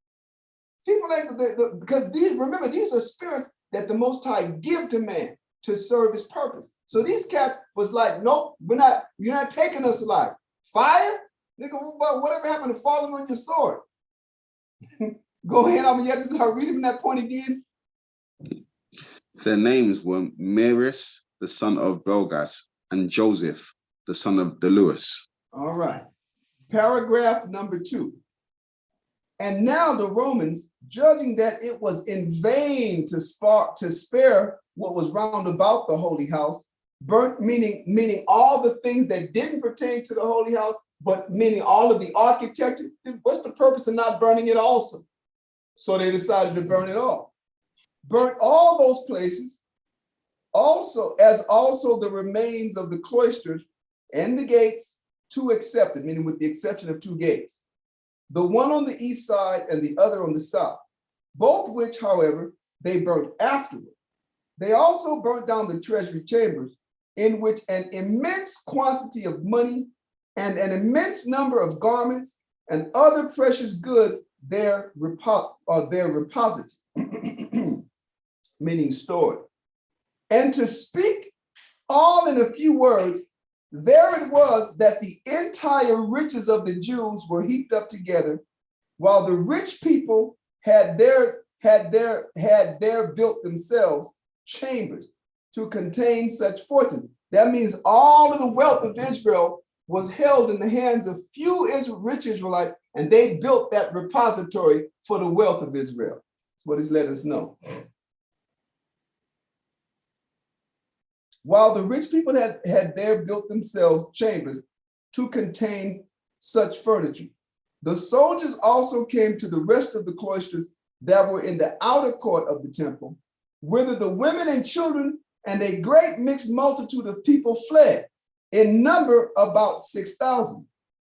People ain't, because remember, these are spirits that the Most High give to man to serve his purpose. So these cats was like, nope, you're not taking us alive. Fire? Nigga, whatever happened to falling on your sword? Go ahead, I'm gonna start reading from that point again. Their names were Maris, the son of Belgas, and Joseph, the son of Deleuas. All right. Paragraph number 2. And now the Romans, judging that it was in vain to spare what was round about the holy house, burnt, meaning all the things that didn't pertain to the holy house, but meaning all of the architecture. What's the purpose of not burning it also? So they decided to burn it all. Burnt all those places, also the remains of the cloisters and the gates, 2 excepted, meaning with the exception of 2 gates, the one on the east side and the other on the south, both which, however, they burnt afterward. They also burnt down the treasury chambers, in which an immense quantity of money and an immense number of garments and other precious goods their repository, meaning stored. And to speak all in a few words, there it was that the entire riches of the Jews were heaped up together, while the rich people had built themselves chambers to contain such fortune. That means all of the wealth of Israel was held in the hands of few rich Israelites, and they built that repository for the wealth of Israel. That's what he's let us know. While the rich people had built themselves chambers to contain such furniture, the soldiers also came to the rest of the cloisters that were in the outer court of the temple, whither the women and children and a great mixed multitude of people fled, in number about 6,000.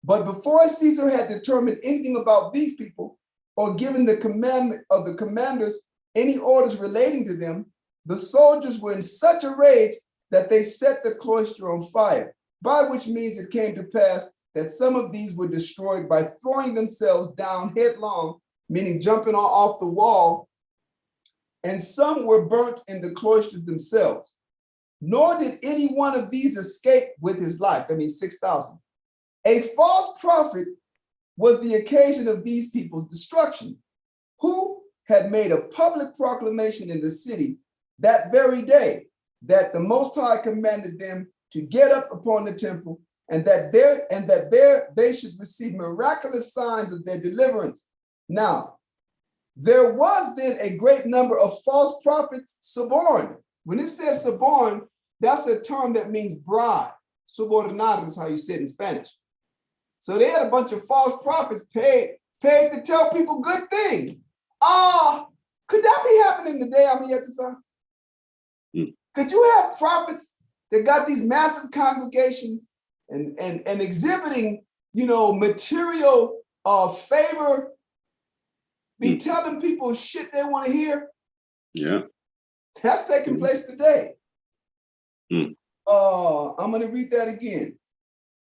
But before Caesar had determined anything about these people, or given the commandment of the commanders any orders relating to them, the soldiers were in such a rage that they set the cloister on fire, by which means it came to pass that some of these were destroyed by throwing themselves down headlong, meaning jumping off the wall, and some were burnt in the cloister themselves. Nor did any one of these escape with his life. That means 6,000. A false prophet was the occasion of these people's destruction, who had made a public proclamation in the city that very day that the Most High commanded them to get up upon the temple, and that there they should receive miraculous signs of their deliverance. Now, there was then a great number of false prophets suborned. When it says suborned, that's a term that means bride. Subordinado is how you say it in Spanish. So they had a bunch of false prophets paid to tell people good things. Could that be happening today? I mean, you have to say, could you have prophets that got these massive congregations and exhibiting, material favor, be telling people shit they want to hear? Yeah. That's taking place today. I'm going to read that again.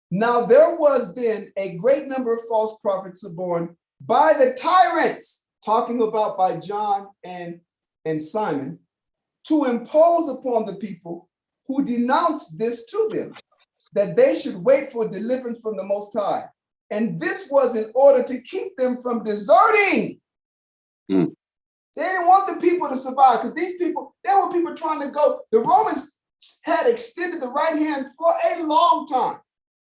Now there was then a great number of false prophets suborned by the tyrants, talking about by John and Simon, to impose upon the people, who denounced this to them, that they should wait for deliverance from the Most High. And this was in order to keep them from deserting. They didn't want the people to survive, because these people, there were people trying to go. The Romans had extended the right hand for a long time.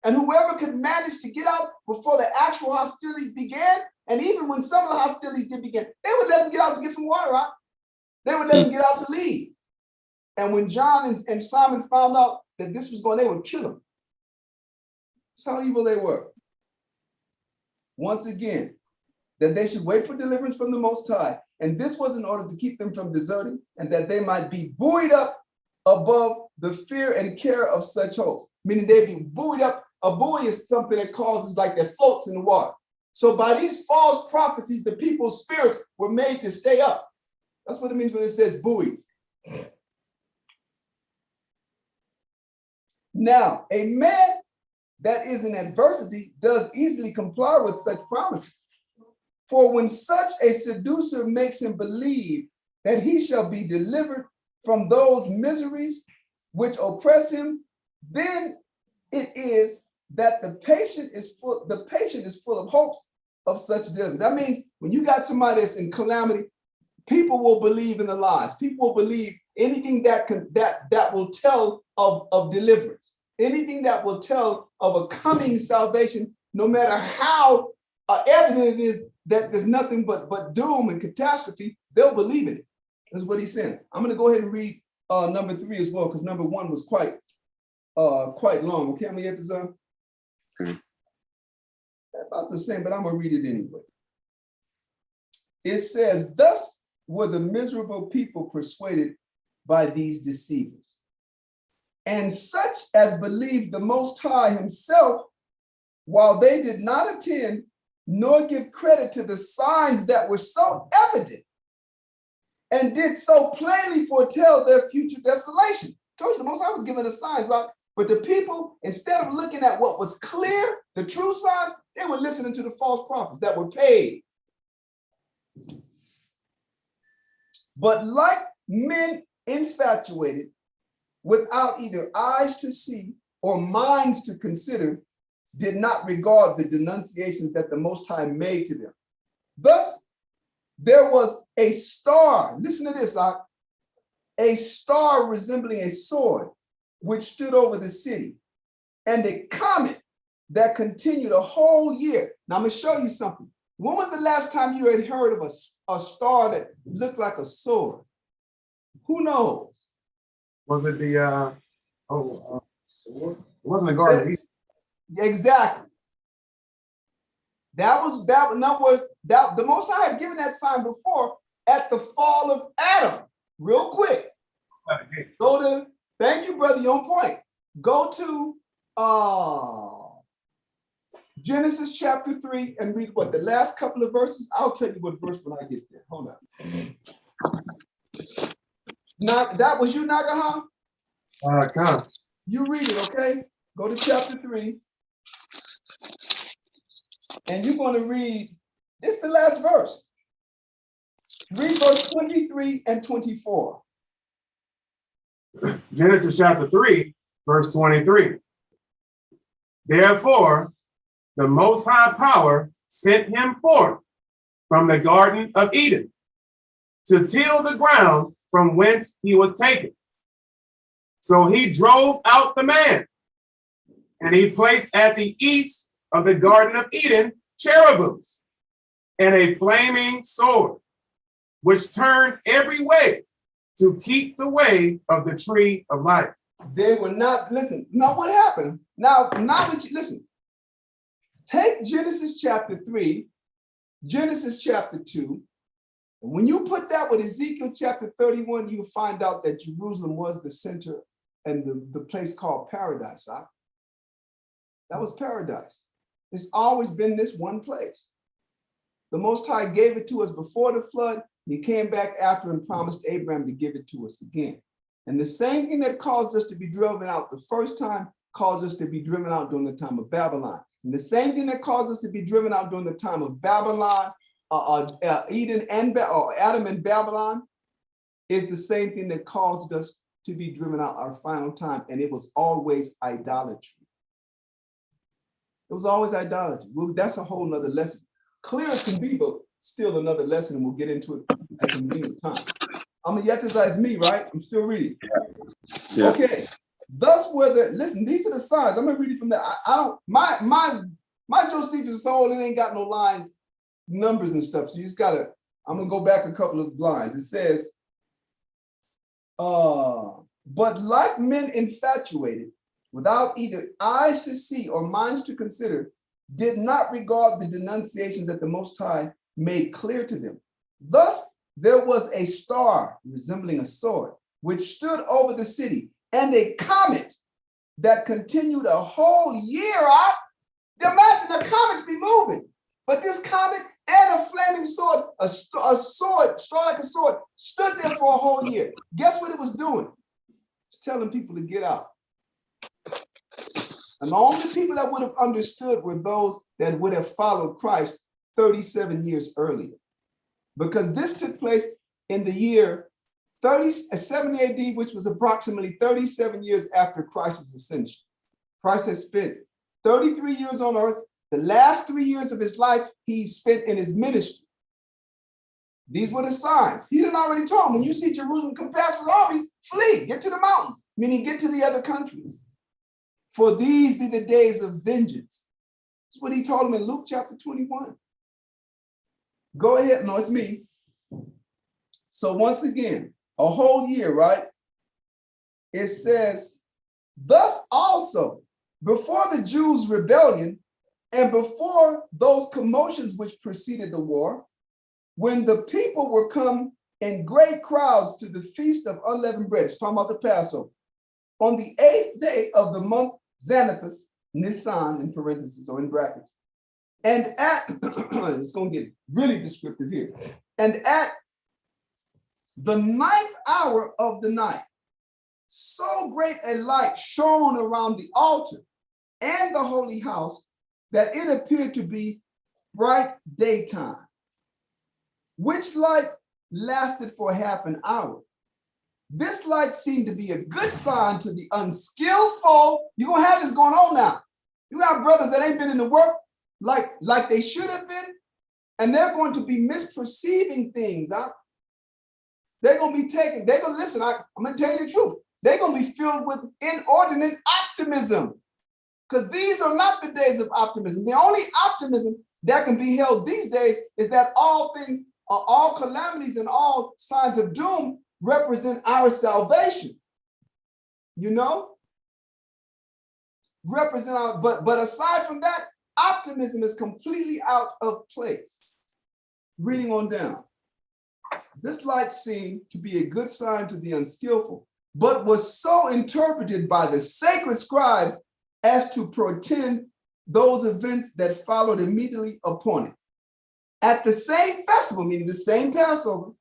And whoever could manage to get out before the actual hostilities began, and even when some of the hostilities did begin, they would let them get out to get some water out. They would let them get out to leave. And when John and Simon found out that this was going, they would kill them. That's how evil they were. Once again, that they should wait for deliverance from the Most High. And this was in order to keep them from deserting, and that they might be buoyed up above the fear and care of such hopes. Meaning they'd be buoyed up. A buoy is something that causes like that floats in the water. So by these false prophecies, the people's spirits were made to stay up. That's what it means when it says buoy. Now, a man that is in adversity does easily comply with such promises. For when such a seducer makes him believe that he shall be delivered from those miseries which oppress him, then it is that the patient is full of hopes of such deliverance. That means when you got somebody that's in calamity, people will believe in the lies. People will believe anything that will tell of deliverance, anything that will tell of a coming salvation, no matter how evident it is that there's nothing but doom and catastrophe, they'll believe in it. That's what he's saying. I'm going to go ahead and read number 3 as well, because number 1 was quite long. Okay, I'm going to get this on. About the same, but I'm going to read it anyway. It says, thus were the miserable people persuaded by these deceivers. And such as believed the Most High himself, while they did not attend nor give credit to the signs that were so evident, and did so plainly foretell their future desolation. I told you the Most High was giving the signs out, but the people, instead of looking at what was clear, the true signs, they were listening to the false prophets that were paid. But like men infatuated without either eyes to see or minds to consider, did not regard the denunciations that the Most High made to them. Thus, there was a star, listen to this, a star resembling a sword, which stood over the city, and a comet that continued a whole year. Now, I'm going to show you something. When was the last time you had heard of a star that looked like a sword? Who knows? Was it the it wasn't a Garden of Eden. Exactly. That was that. In other words, that the Most High had given that sign before at the fall of Adam. Real quick, go to. Thank you, brother. You're on point. Go to Genesis chapter 3 and read what the last couple of verses. I'll tell you what verse when I get there. Hold on. Now that was you, Nagaha. Come. You read it, okay? Go to chapter 3. And you're going to read, this is the last verse. Read verse 23 and 24. Genesis chapter 3, verse 23. Therefore, the Most High Power sent him forth from the Garden of Eden to till the ground from whence he was taken. So he drove out the man, and he placed at the east of the Garden of Eden cherubims and a flaming sword, which turned every way to keep the way of the tree of life. They were not, listen, now what happened? Now that you, listen, take Genesis chapter 3, Genesis chapter 2, and when you put that with Ezekiel chapter 31, you find out that Jerusalem was the center and the place called paradise. Huh? That was paradise. It's always been this one place. The Most High gave it to us before the flood. He came back after and promised Abraham to give it to us again. And the same thing that caused us to be driven out the first time caused us to be driven out during the time of Babylon. And the same thing that caused us to be driven out during the time of Babylon, Eden and Adam and Babylon is the same thing that caused us to be driven out our final time. And it was always idolatry. It was always idolatry. Well, that's a whole nother lesson. Clear as can be, but still another lesson, and we'll get into it at a convenient time. I'm a Yetizai me, right? I'm still reading. Yeah. Okay. Thus were the, listen, these are the signs. I'm gonna read it from there. I don't, my Josephus is so old, it ain't got no lines, numbers and stuff. So you just gotta, I'm gonna go back a couple of lines. It says, but like men infatuated, without either eyes to see or minds to consider, did not regard the denunciation that the Most High made clear to them. Thus, there was a star resembling a sword, which stood over the city, and a comet that continued a whole year out. Imagine the comets be moving, but this comet and a flaming sword, a sword, strong like a sword, stood there for a whole year. Guess what it was doing? It's telling people to get out. And the only people that would have understood were those that would have followed Christ 37 years earlier. Because this took place in the year 70 AD, which was approximately 37 years after Christ's ascension. Christ had spent 33 years on earth. The last 3 years of his life, he spent in his ministry. These were the signs. He had already told them, when you see Jerusalem compassed with armies, flee, get to the mountains, meaning get to the other countries. For these be the days of vengeance. That's what he told them in Luke chapter 21. Go ahead. No, it's me. So once again, a whole year, right? It says, thus also, before the Jews' rebellion and before those commotions which preceded the war, when the people were come in great crowds to the feast of unleavened bread, it's talking about the Passover, on the 8th day of the month Xanathus, Nisan in parentheses or in brackets, and at, it's going to get really descriptive here, and at the 9th hour of the night, so great a light shone around the altar and the holy house that it appeared to be bright daytime, which light lasted for half an hour. This light seemed to be a good sign to the unskillful. You're going to have this going on now. You got brothers that ain't been in the work like they should have been, and they're going to be misperceiving things. Huh? They're going to be taking, they're going to listen. I'm going to tell you the truth. They're going to be filled with inordinate optimism, because these are not the days of optimism. The only optimism that can be held these days is that all things, all calamities and all signs of doom represent our salvation. You know? Represent our, but aside from that, optimism is completely out of place. Reading on down. This light seemed to be a good sign to the unskillful, but was so interpreted by the sacred scribes as to portend those events that followed immediately upon it. At the same festival, meaning the same Passover,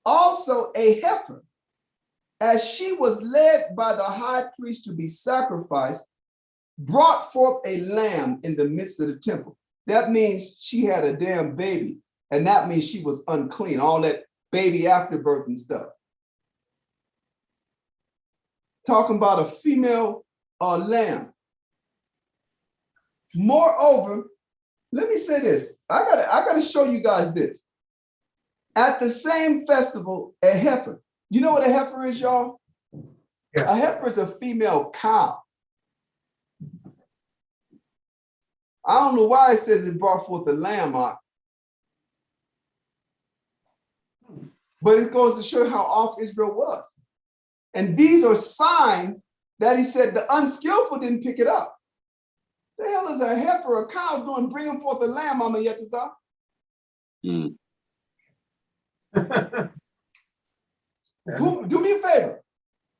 also a heifer, as she was led by the high priest to be sacrificed, brought forth a lamb in the midst of the temple. That means she had a damn baby, and that means she was unclean, all that baby afterbirth and stuff. Talking about a female lamb. Moreover, let me say this. I gotta show you guys this. At the same festival, a heifer. You know what a heifer is, y'all? Yeah. A heifer is a female cow. I don't know why it says it brought forth a lamb, but it goes to show how off Israel was. And these are signs that he said the unskillful didn't pick it up. The hell is a heifer or a cow doing bringing forth a lamb, Mama Yetzirah? Do me a favor.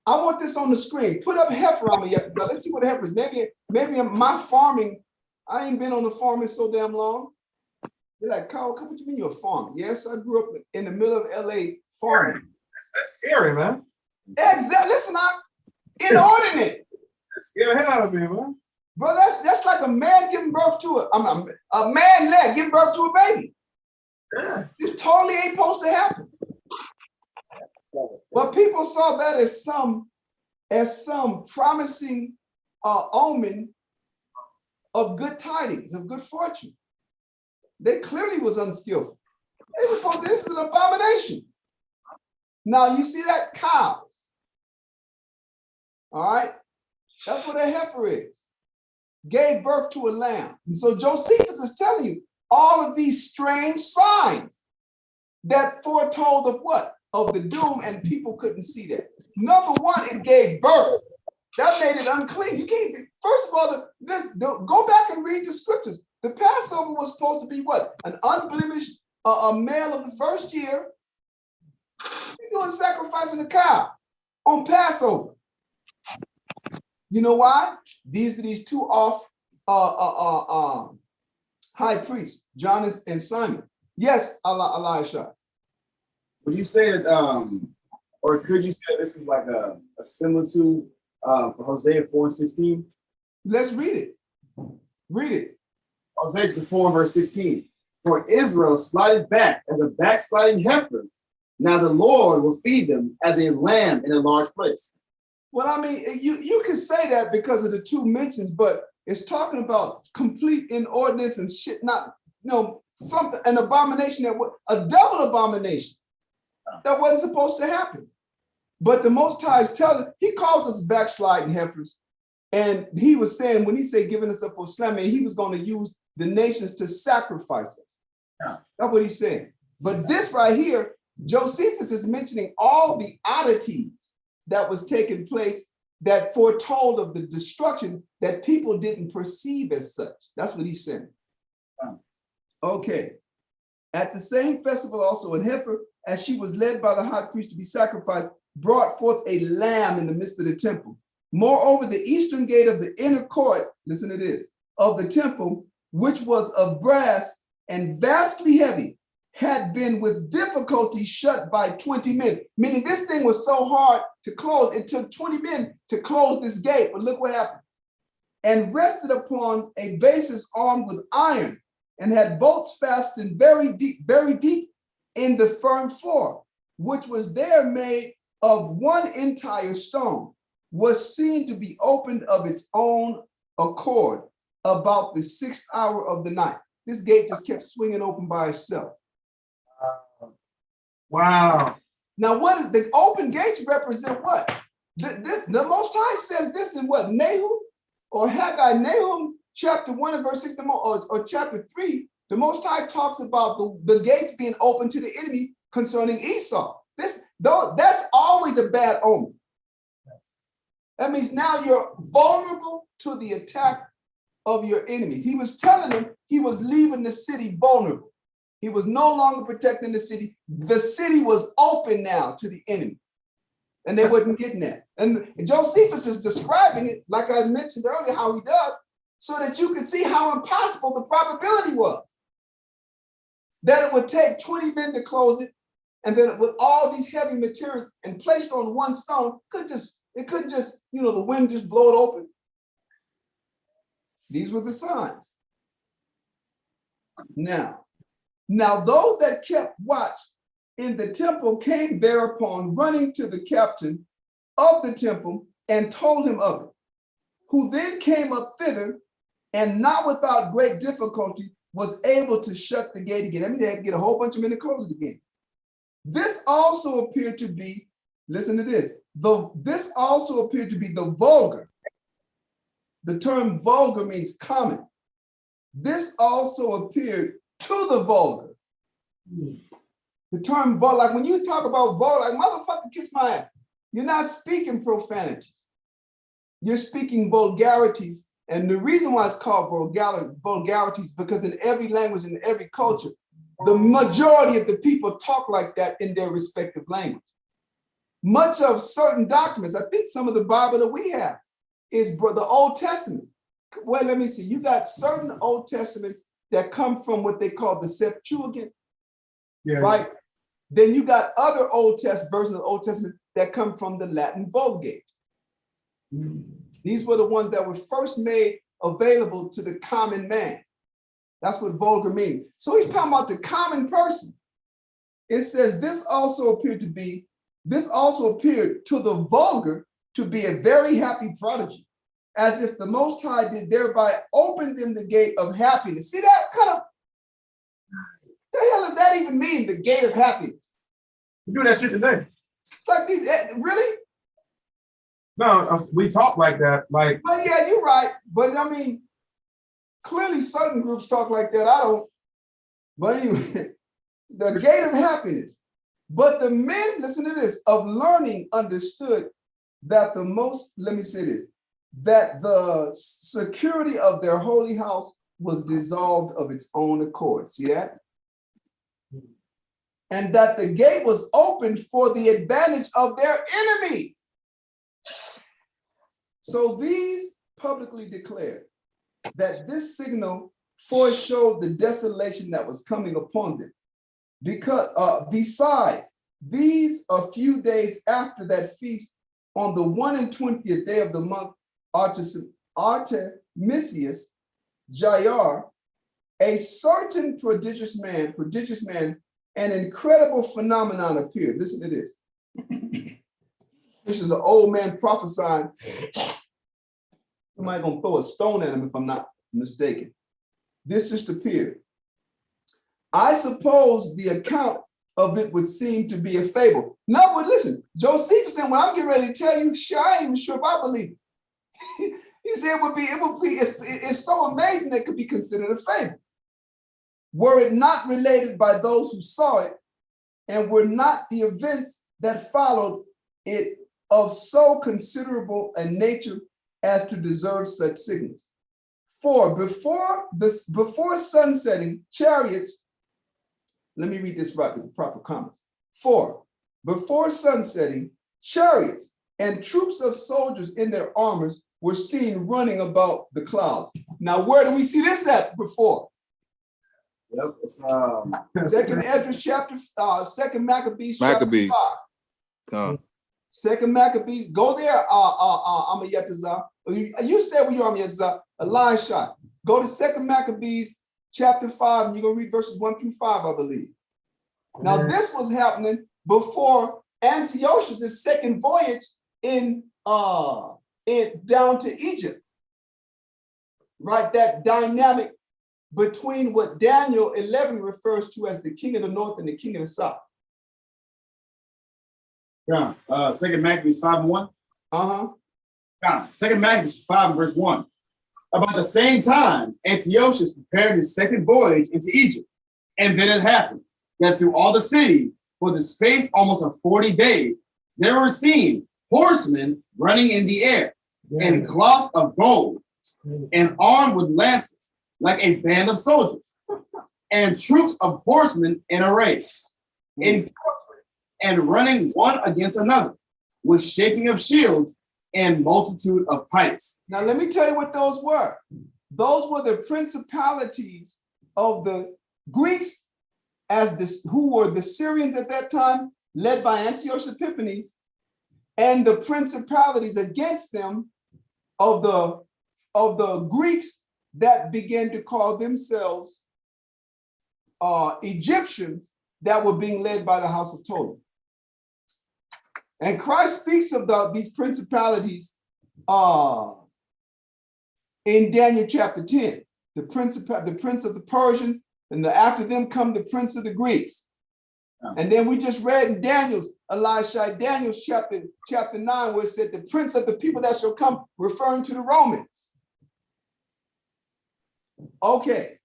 I want this on the screen. Put up heifer, Mama Yetzirah. Let's see what a heifer is. Maybe my farming, I ain't been on the farming so damn long. They're like, Carl, what you mean you're a farmer? Yes, I grew up in the middle of LA farming. That's scary, man. Exactly. Listen, inordinate. That scared the hell out of me, man. Bro, that's like a man giving birth to a man led giving birth to a baby. Yeah. This totally ain't supposed to happen. But people saw that as some promising omen of good tidings, of good fortune. They clearly was unskillful. They were supposed to, this is an abomination. Now you see that cows. All right, that's what a heifer is. Gave birth to a lamb. And so Josephus is telling you all of these strange signs that foretold of what? Of the doom, and people couldn't see that. Number one, it gave birth. That made it unclean. You can't, first of all, go back and read the scriptures. The Passover was supposed to be what? An unblemished a male of the first year. You're doing sacrificing a cow on Passover. You know why? These two off high priests, John and Simon. Yes, Elisha. Would you say that, or could you say that this was like a similitude for Hosea 4:16? Let's read it. Read it. Hosea 4 verse 16. For Israel slided back as a backsliding heifer. Now the Lord will feed them as a lamb in a large place. Well, I mean, you can say that because of the two mentions, but it's talking about complete inordinance and shit, not, something, an abomination, a double abomination that wasn't supposed to happen. But the Most High is telling, he calls us backsliding heifers. And he was saying, when he said giving us up for slamming, he was going to use the nations to sacrifice us. Yeah. That's what he's saying. But this right here, Josephus is mentioning all the oddities that was taking place that foretold of the destruction that people didn't perceive as such. That's what he's saying. Okay. At the same festival also, an heifer, as she was led by the high priest to be sacrificed, brought forth a lamb in the midst of the temple. Moreover, the eastern gate of the inner court, listen to this, of the temple, which was of brass and vastly heavy, had been with difficulty shut by 20 men. Meaning this thing was so hard to close, it took 20 men to close this gate. But look what happened. And rested upon a basis armed with iron, and had bolts fastened very deep in the firm floor, which was there made of one entire stone was seen to be opened of its own accord about the 6th hour of the night. This gate just kept swinging open by itself. Wow. Now, what the open gates represent? What? The Most High says this in what? Nahum or Haggai? Nahum chapter 1 and verse 6, or chapter 3, the Most High talks about the gates being open to the enemy concerning Esau. That's always a bad omen. That means now you're vulnerable to the attack of your enemies. He was telling them he was leaving the city vulnerable. He was no longer protecting the city. The city was open now to the enemy. And they wasn't getting that. And Josephus is describing it, like I mentioned earlier, how he does, so that you can see how impossible the probability was. That it would take 20 men to close it, and then with all these heavy materials and placed on one stone, it couldn't just, the wind just blow it open. These were the signs. Now those that kept watch in the temple came thereupon running to the captain of the temple and told him of it, who then came up thither and not without great difficulty was able to shut the gate again. I mean, they had to get a whole bunch of men to close it again. This also appeared to be, listen to this, this also appeared to be the vulgar. The term vulgar means common. This also appeared to the vulgar. The term vulgar, like when you talk about vulgar, like motherfucker, kiss my ass. You're not speaking profanities. You're speaking vulgarities. And the reason why it's called vulgarities, because in every language, in every culture, the majority of the people talk like that in their respective language. Much of certain documents, I think some of the Bible that we have is the Old Testament. Well, let me see. You got certain Old Testaments that come from what they call the Septuagint, right? Then you got other versions of the Old Testament that come from the Latin Vulgate. These were the ones that were first made available to the common man. That's what vulgar means. So he's talking about the common person. It says this also appeared to the vulgar to be a very happy prodigy, as if the Most High did thereby open them the gate of happiness. See that kind of, the hell does that even mean, the gate of happiness? We do that shit today. It's like, really? No, we talk like that. Like, well, yeah, you're right. But I mean, clearly certain groups talk like that. I don't. But anyway, the gate of happiness. But the men, listen to this, of learning understood that that the security of their holy house was dissolved of its own accord. See that? And that the gate was opened for the advantage of their enemies. So these publicly declared that this signal foreshowed the desolation that was coming upon them. Because besides, these a few days after that feast, on the 21st day of the month, Artemisius Jair, a certain prodigious man, an incredible phenomenon appeared. Listen to this. This is an old man prophesying. Somebody gonna throw a stone at him if I'm not mistaken. This just appeared. I suppose the account of it would seem to be a fable. No, but listen, Josephus said, when I'm getting ready to tell you, I ain't even sure if I believe it. He said it's so amazing that it could be considered a fable. Were it not related by those who saw it, and were not the events that followed it of so considerable a nature as to deserve such signals. For before sunsetting, chariots, let me read this right with the proper comments. For before sunsetting, chariots and troops of soldiers in their armors were seen running about the clouds. Now, where do we see this at before? Yep, it's Second Ezra chapter, Second Maccabees chapter 5. 2nd Maccabees, go there, Amayetazah. You stay with your Amayetazah, Elisha. Go to 2nd Maccabees chapter 5, and you're going to read verses 1 through 5, I believe. Now, this was happening before Antiochus' second voyage in down to Egypt, right? That dynamic between what Daniel 11 refers to as the king of the north and the king of the south. Yeah. 2 Maccabees 5:1. Yeah. 2 Maccabees 5:1. About the same time, Antiochus prepared his second voyage into Egypt. And then it happened that through all the city, for the space almost of 40 days, there were seen horsemen running in the air, and cloth of gold, and armed with lances, like a band of soldiers, and troops of horsemen in array, in country, and running one against another, with shaking of shields and multitude of pikes. Now, let me tell you what those were. Those were the principalities of the Greeks, who were the Syrians at that time, led by Antiochus Epiphanes, and the principalities against them of the Greeks that began to call themselves Egyptians, that were being led by the house of Ptolemy. And Christ speaks of these principalities in Daniel chapter 10. The prince of the Persians, and after them come the prince of the Greeks. And then we just read in Daniel's chapter 9, where it said the prince of the people that shall come, referring to the Romans. Okay.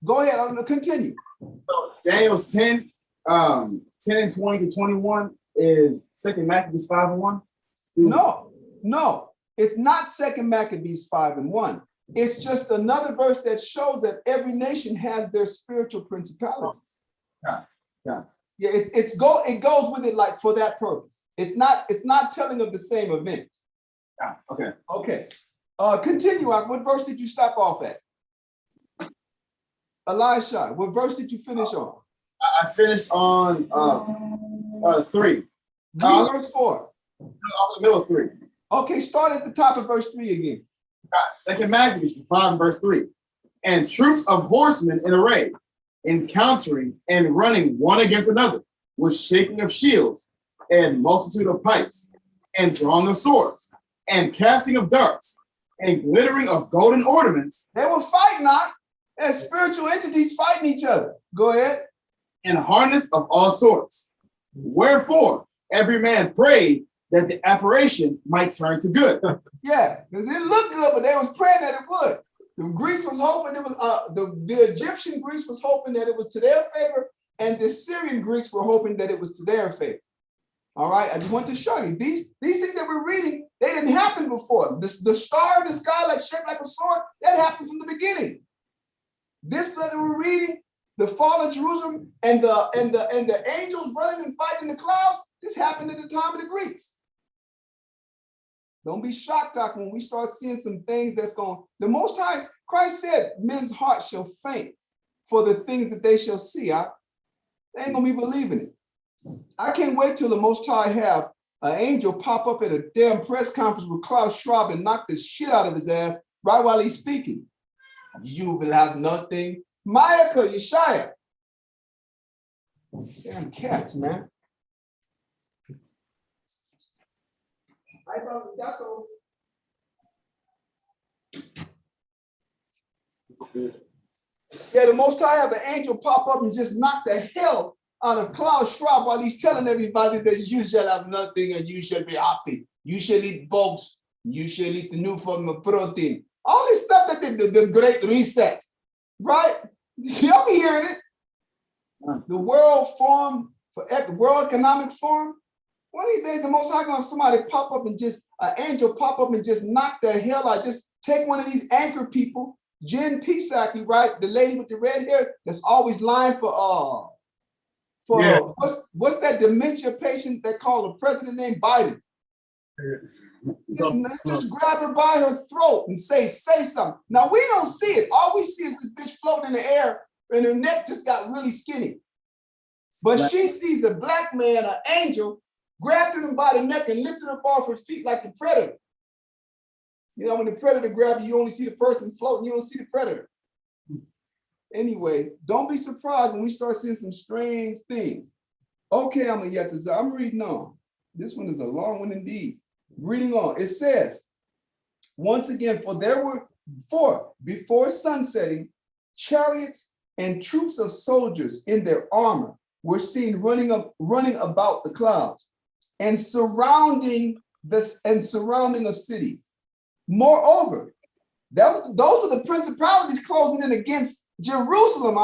Go ahead, I'm gonna continue. So Daniel's 10, 10 and 20 to 21 is 2 Maccabees 5:1. No, it's not 2 Maccabees 5:1. It's just another verse that shows that every nation has their spiritual principalities. Yeah. It goes with it like for that purpose. It's not telling of the same event. Yeah. Okay. Continue. What verse did you stop off at? Elisha, what verse did you finish on? I finished on 3. Verse 4. I was in the middle of 3. Okay, start at the top of verse 3 again. 2 Maccabees 5:3. And troops of horsemen in array, encountering and running one against another, with shaking of shields and multitude of pikes, and drawing of swords, and casting of darts, and glittering of golden ornaments. They were fighting as spiritual entities fighting each other. Go ahead. And harness of all sorts. Wherefore, every man prayed that the apparition might turn to good. Yeah, because it didn't look good, but they was praying that it would. The Greeks was hoping it was the Egyptian Greeks was hoping that it was to their favor, and the Syrian Greeks were hoping that it was to their favor. All right, I just want to show you these things that we're reading. They didn't happen before. The star in the sky, like shaped like a sword, that happened from the beginning. This that we're reading, the fall of Jerusalem and the angels running and fighting the clouds, this happened at the time of the Greeks. Don't be shocked, Doc, when we start seeing some things that's going. The Most High, Christ said, men's hearts shall faint for the things that they shall see. They ain't gonna be believing it. I can't wait till the Most High have an angel pop up at a damn press conference with Klaus Schwab and knock the shit out of his ass right while he's speaking. You will have nothing. Mayaka, Yeshaya. Damn cats, man. Yeah, the Most High have an angel pop up and just knock the hell out of Klaus Schwab while he's telling everybody that you shall have nothing and you shall be happy. You shall eat bugs. You shall eat the new form of protein. All this stuff that the Great Reset, right? Y'all be hearing it. The World Economic Forum. One of these days, the Most High gonna have somebody pop up and just an angel pop up and just knock the hell out. Just take one of these anchor people, Jen Psaki, right? The lady with the red hair that's always lying for Yeah. what's that dementia patient that called the president named Biden? Just grab her by her throat and say something. Now we don't see it. All we see is this bitch floating in the air and her neck just got really skinny. But she sees a black man, an angel, grabbed him by the neck and lifted up off her feet like the predator. You know, when the predator grabs you, you only see the person floating, you don't see the predator. Anyway, don't be surprised when we start seeing some strange things. Okay, I'm reading on. This one is a long one indeed. Reading on. It says, once again, before sunsetting, chariots and troops of soldiers in their armor were seen running about the clouds and surrounding of cities. Moreover, those were the principalities closing in against Jerusalem.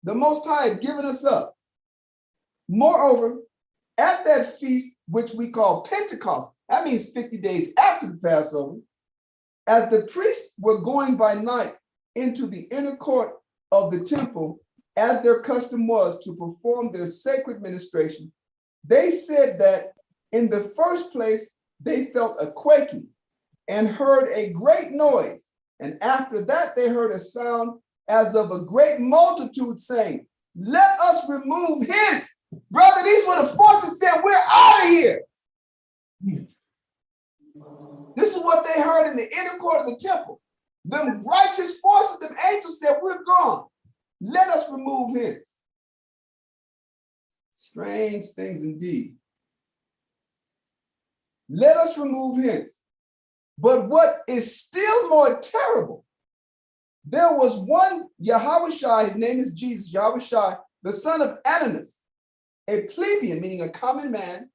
The Most High had given us up. Moreover, at that feast, which we call Pentecost, that means 50 days after the Passover, as the priests were going by night into the inner court of the temple, as their custom was to perform their sacred ministration, they said that in the first place they felt a quaking and heard a great noise. And after that, they heard a sound as of a great multitude saying, let us remove hence. Brother, these were the forces that we're out of here. This is what they heard in the inner court of the temple. Them righteous forces, them angels said, we're gone. Let us remove hence. Strange things indeed. Let us remove hence. But what is still more terrible, there was one Yahushua, his name is Jesus, Yahushua, the son of Ananias, a plebeian, meaning a common man,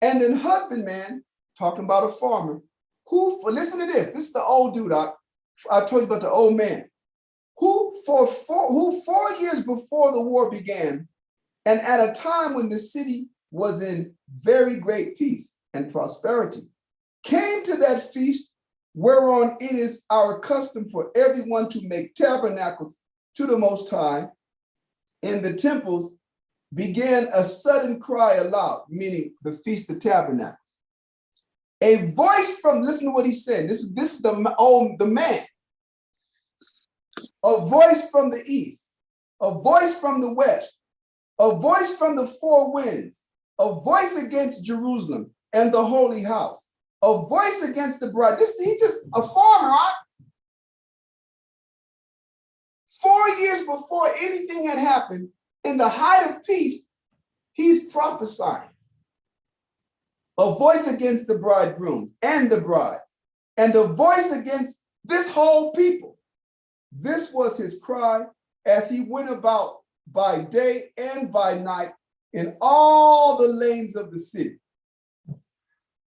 and an husbandman, talking about a farmer, who, listen to this is the old dude, I told you about the old man, who 4 years before the war began, and at a time when the city was in very great peace and prosperity, came to that feast whereon it is our custom for everyone to make tabernacles to the Most High in the temples, began a sudden cry aloud, meaning the Feast of Tabernacles. A voice from, listen to what he said, this is the man. A voice from the east, a voice from the west, a voice from the four winds, a voice against Jerusalem and the holy house, a voice against the bride. He's just a farmer, right? 4 years before anything had happened, in the height of peace, he's prophesying. A voice against the bridegrooms and the brides, and a voice against this whole people. This was his cry as he went about by day and by night in all the lanes of the city.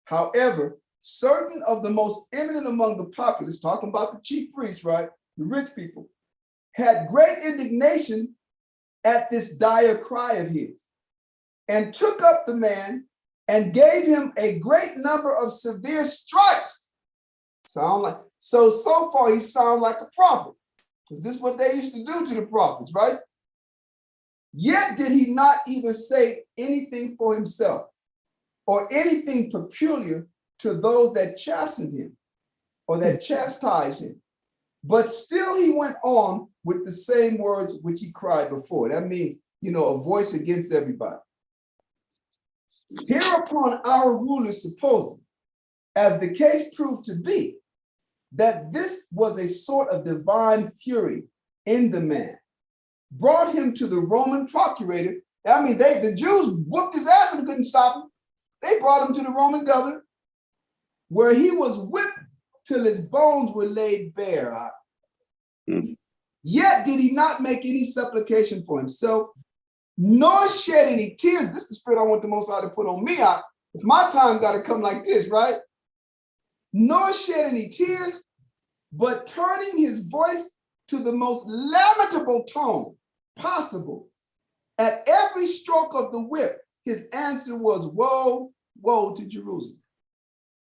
However, certain of the most eminent among the populace, talking about the chief priests, right, the rich people, had great indignation at this dire cry of his, and took up the man and gave him a great number of severe stripes. So far he sounds like a prophet, because this is what they used to do to the prophets, right? Yet did he not either say anything for himself or anything peculiar to those that chastened him or that chastised him, but still he went on with the same words which he cried before. That means, a voice against everybody. Hereupon our rulers supposing, as the case proved to be, that this was a sort of divine fury in the man, brought him to the Roman procurator. That means the Jews whooped his ass and couldn't stop him. They brought him to the Roman governor, where he was whipped till his bones were laid bare. Yet did he not make any supplication for himself, nor shed any tears. This is the spirit I want the Most High to put on me. If my time got to come like this, right? Nor shed any tears, but turning his voice to the most lamentable tone possible. At every stroke of the whip, his answer was, woe, woe to Jerusalem.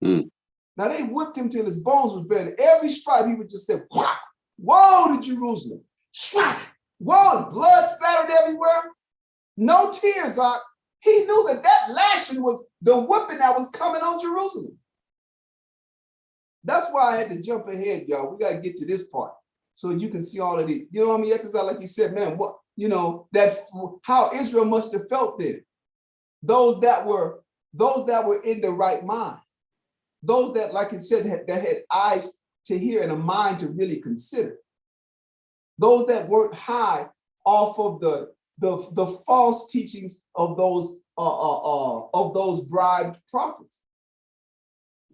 Now they whipped him till his bones was bare. Every stripe, he would just say, whack, woe to Jerusalem. Schwack, woe, blood splattered everywhere. No tears. He knew that lashing was the whipping that was coming on Jerusalem. That's why I had to jump ahead, y'all. We got to get to this part so you can see all of these. You know what I mean? Like you said, man, how Israel must have felt then. Those that were in the right mind. Those that, like it said, that had eyes to hear and a mind to really consider. Those that weren't high off of the the false teachings of those bribed prophets.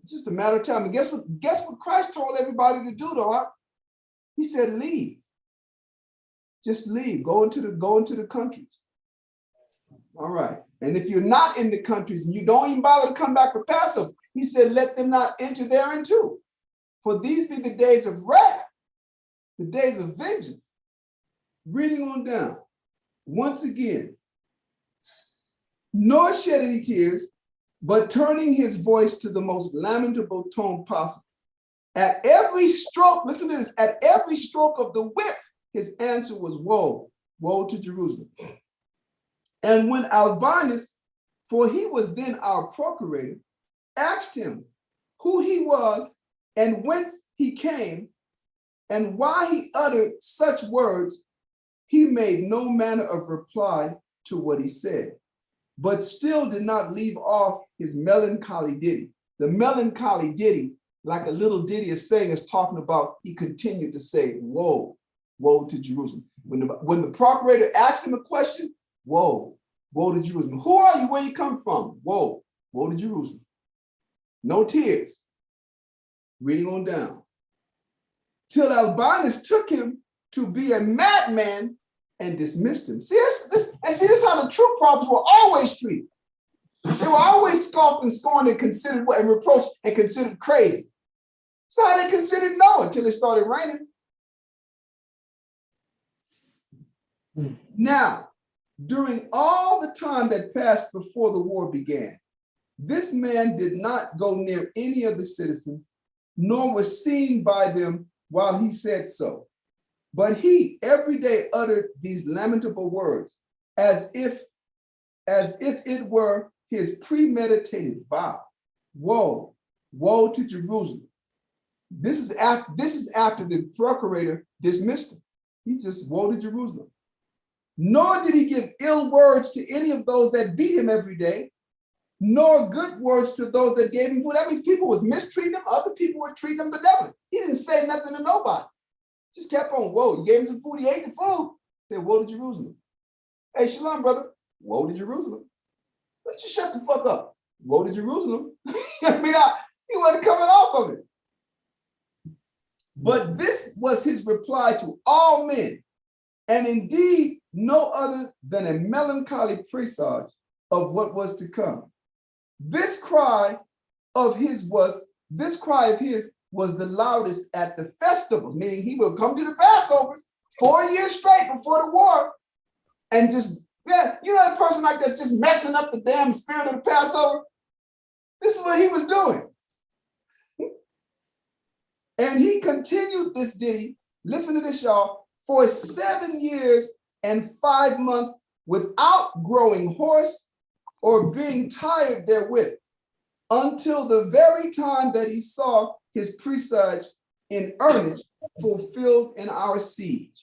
It's just a matter of time. And guess what Christ told everybody to do, though? Huh? He said, leave. Just leave. Go into the countries. All right. And if you're not in the countries and you don't even bother to come back for Passover, he said, let them not enter therein too. For these be the days of wrath, the days of vengeance. Reading on down. Once again, nor shed any tears, but turning his voice to the most lamentable tone possible. At every stroke, listen to this, at every stroke of the whip, his answer was woe, woe to Jerusalem. And when Albinus, for he was then our procurator, asked him who he was and whence he came and why he uttered such words, he made no manner of reply to what he said, but still did not leave off his melancholy ditty. The melancholy ditty, like a little ditty is saying, is talking about, he continued to say, woe, woe to Jerusalem. When the procurator asked him a question, woe, woe to Jerusalem. Who are you? Where you come from? Woe, woe to Jerusalem. No tears. Reading on down. Till Albinus took him to be a madman and dismissed him. See, this is how the true prophets were always treated. They were always scoffed and scorned and considered and reproached and considered crazy. That's how they considered Noah until it started raining. Now, during all the time that passed before the war began, this man did not go near any of the citizens, nor was seen by them while he said so. But he every day uttered these lamentable words, as if it were his premeditated vow. Woe, woe to Jerusalem. This is after the procurator dismissed him. He just, woe to Jerusalem. Nor did he give ill words to any of those that beat him every day, nor good words to those that gave him food. That means people was mistreating him. Other people were treating him benevolent. He didn't say nothing to nobody. Just kept on, woe. You gave him some food, he ate the food. Said, woe to Jerusalem. Hey, shalom, brother. Woe to Jerusalem. Let's just shut the fuck up. Woe to Jerusalem. I mean, he wasn't coming off of it. But this was his reply to all men, and indeed no other than a melancholy presage of what was to come. This cry of his was the loudest at the festivals, meaning he will come to the Passovers 4 years straight before the war, and just, yeah, you know, a person like that's just messing up the damn spirit of the Passover. This is what he was doing. And he continued this ditty, listen to this, y'all, for 7 years and 5 months without growing hoarse or being tired therewith, until the very time that he saw his presage in earnest fulfilled in our siege.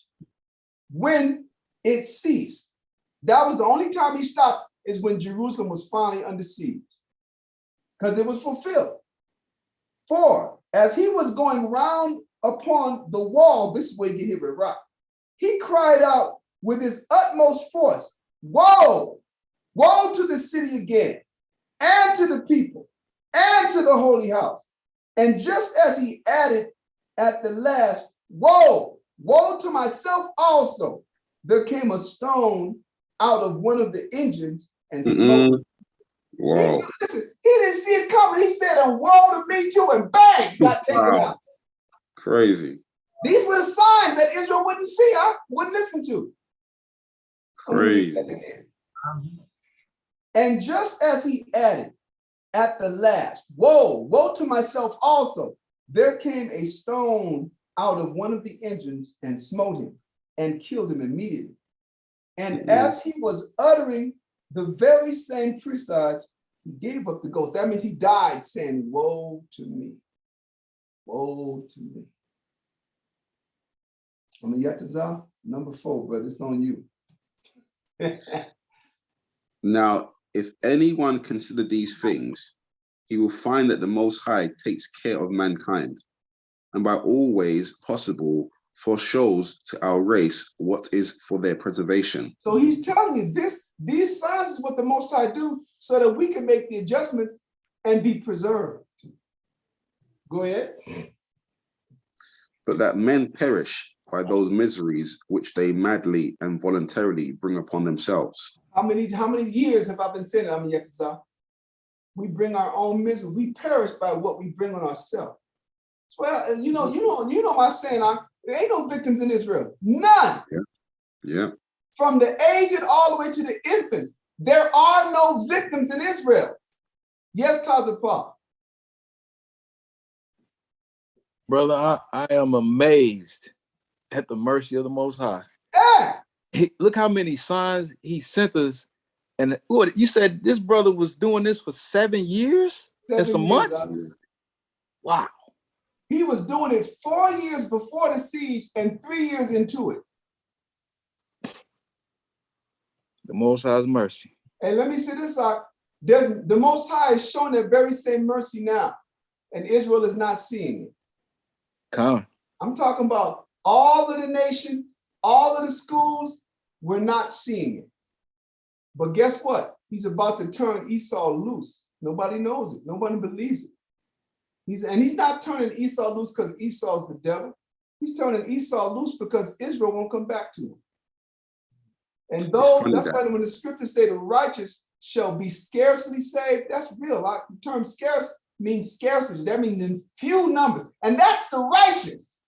When it ceased, that was the only time he stopped, is when Jerusalem was finally under siege, because it was fulfilled. For as he was going round upon the wall, this is where you get hit with rock, he cried out with his utmost force, woe, woe to the city again, and to the people, and to the holy house. And just as he added at the last, woe, woe to myself also, there came a stone out of one of the engines and smote. Wow. Listen, he didn't see it coming. He said, and woe to me too, and bang, got taken out. Crazy. These were the signs that Israel wouldn't see, wouldn't listen to. Crazy. And just as he added at the last, woe, woe to myself also, there came a stone out of one of the engines and smote him and killed him immediately. And as he was uttering the very same presage, he gave up the ghost. That means he died saying, woe to me, woe to me. Yatazah, number 4, brother, it's on you. Now, if anyone consider these things, he will find that the Most High takes care of mankind, and by all ways possible foreshows to our race what is for their preservation. So he's telling you these signs is what the Most High do so that we can make the adjustments and be preserved. Go ahead. But that men perish by those miseries which they madly and voluntarily bring upon themselves. How many years have I been saying that? We bring our own misery. We perish by what we bring on ourselves. Well, you know my saying, there ain't no victims in Israel. None. Yeah. From the aged all the way to the infants, there are no victims in Israel. Yes, Tazapah. Brother, I am amazed at the mercy of the Most High. Yeah. Look how many signs he sent us. And what you said, this brother was doing this for 7 years and some months? Wow. He was doing it 4 years before the siege and 3 years into it. The Most High's mercy. And let me say this, the Most High is showing that very same mercy now, and Israel is not seeing it. Come. I'm talking about all of the nation, all of the schools, we're not seeing it. But guess what? He's about to turn Esau loose. Nobody knows it. Nobody believes it. He's not turning Esau loose because Esau's the devil. He's turning Esau loose because Israel won't come back to him. And that's why when the scriptures say the righteous shall be scarcely saved, that's real. The term scarce means scarcity. That means in few numbers. And that's the righteous.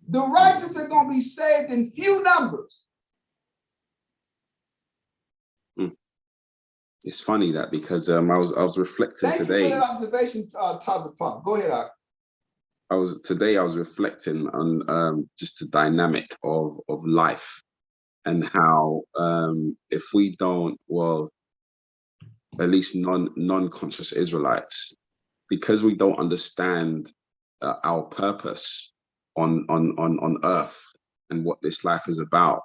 The righteous are going to be saved in few numbers. It's funny that because I was reflecting today. Thank you for that observation, Tazapah. Go ahead, Ak. I was reflecting on just the dynamic of life and how if we don't, well, at least non-conscious Israelites, because we don't understand our purpose on earth and what this life is about,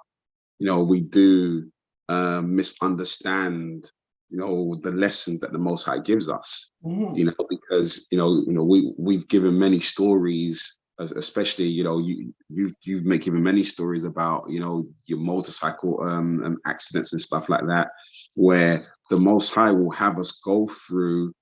we do misunderstand the lessons that the Most High gives us. Mm-hmm. Because we've given many stories, especially you've given many stories about your motorcycle accidents and stuff like that, where the Most High will have us go through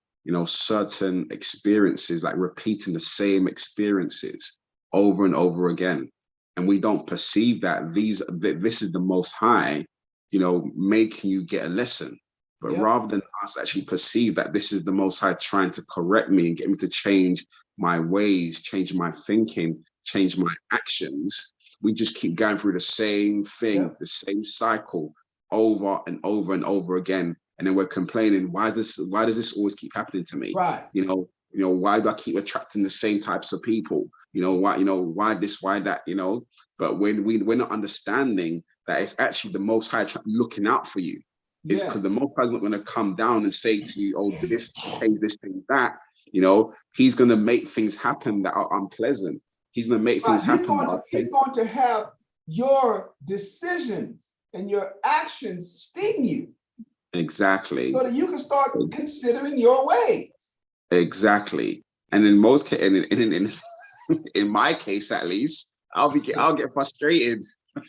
certain experiences, like repeating the same experiences over and over again, and we don't perceive that this is the Most High making you get a lesson. But rather than us actually perceive that this is the Most High trying to correct me and get me to change my ways, change my thinking, change my actions, we just keep going through the same thing, the same cycle over and over and over again. And then we're complaining, why does this always keep happening to me? Right. Why do I keep attracting the same types of people? Why this, why that, but when we're not understanding that it's actually the Most High looking out for you. It's because the Most High is not going to come down and say to you, oh, this, change this thing, that. He's going to make things happen that are unpleasant. He's going to make things happen. He's going to have your decisions and your actions sting you. Exactly. So that you can start considering your ways. Exactly. And in most cases, in my case at least, I'll get frustrated.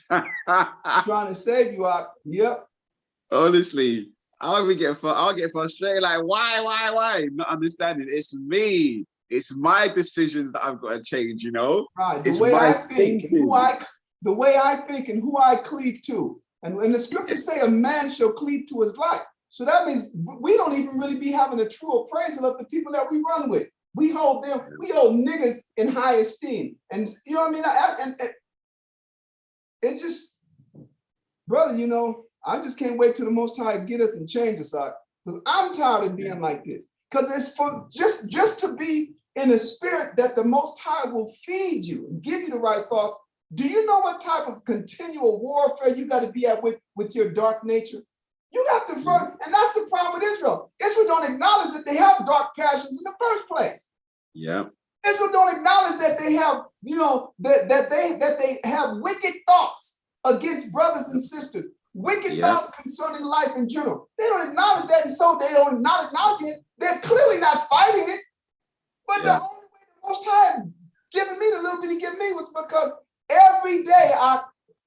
Trying to save you out. Yep. Honestly, I'll get frustrated. Like, why? Not understanding. It's me. It's my decisions that I've got to change. Right. The way I think and who I cleave to. And the scriptures say a man shall cleave to his life. So that means we don't even really be having a true appraisal of the people that we run with. We hold niggas in high esteem. And you know what I mean? And it just, brother, I just can't wait till the Most High get us and change us out. Because I'm tired of being like this. Because it's for just to be in a spirit that the Most High will feed you and give you the right thoughts. Do you know what type of continual warfare you got to be at with your dark nature? You got to first, and that's the problem with Israel. Israel don't acknowledge that they have dark passions in the first place. Yeah. Israel don't acknowledge that they have, that they have wicked thoughts against brothers and sisters, wicked thoughts concerning life in general. They don't acknowledge that, and so they don't not acknowledge it. They're clearly not fighting it. But the only way the Most High giving me the little bit he gave me was because Every day,